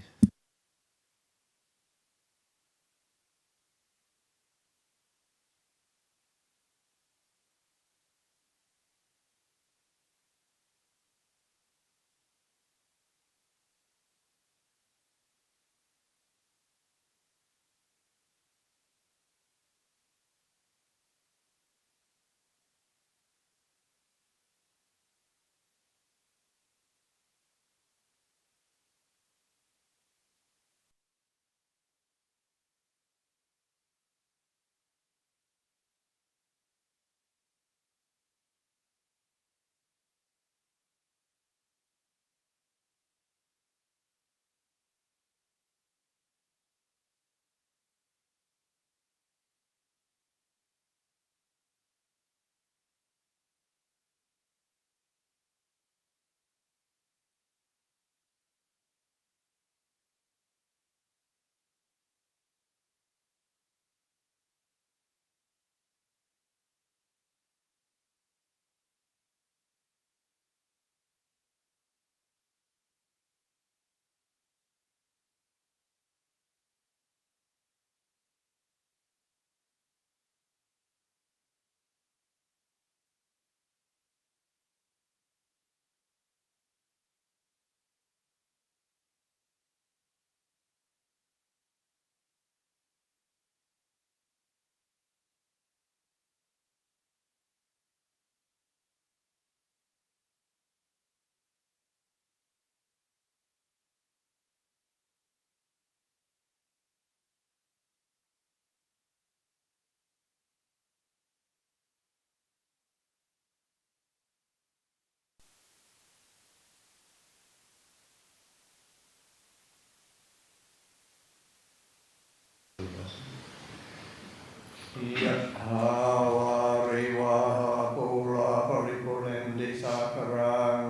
ยะถาวาริวาหาปุราปริปุเรนติสาคารัง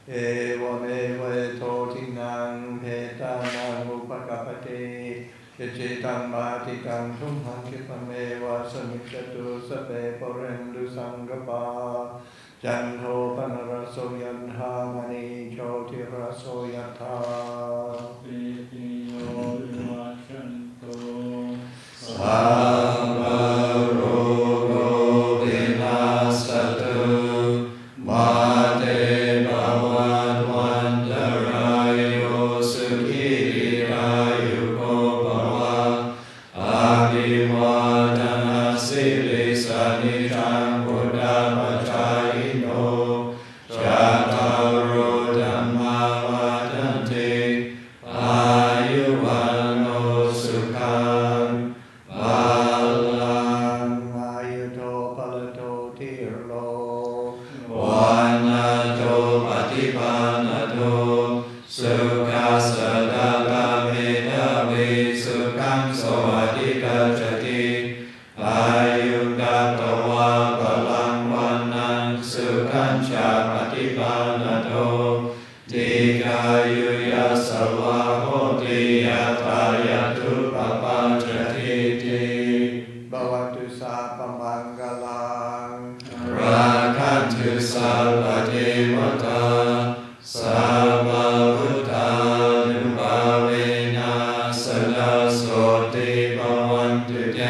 เอวเมวะโตทินังเพตานังอุปกัปปติยะเจตังมาติกังทุมหังคิปะเมวะสมิจจตุสเปปุเรนตุสังกปาจันโทปนรสโสยันธามณีโชติรสโสยถาปิติโยวิวัชชันตุสัพพะโรโควินาศตุมาเตภวัตวันตรายโยสุขีรายุโกภวะอาภิวาทนาสิริสานิจังพุทธปัจจายโนจัตตารโอธัมมาวาทันติอายุวันโนสุขังภาลังอายุโตปะละโตทิโลวันนะโตปฏิภาณโตสุขัสสะดาลาเมธาวิสุขังสวัสดิกัจจติอายุกัตตวาพลังวันนังสุขัญชาปฏิภาณโตทิกายุยัสสวะโหติยัตถายาตุปปัจจติติภวตุสัพพมังคลังราคันตุสัพพเทวตาสัพพพุทธานุภาเวนะสดาโสติภวันตุเต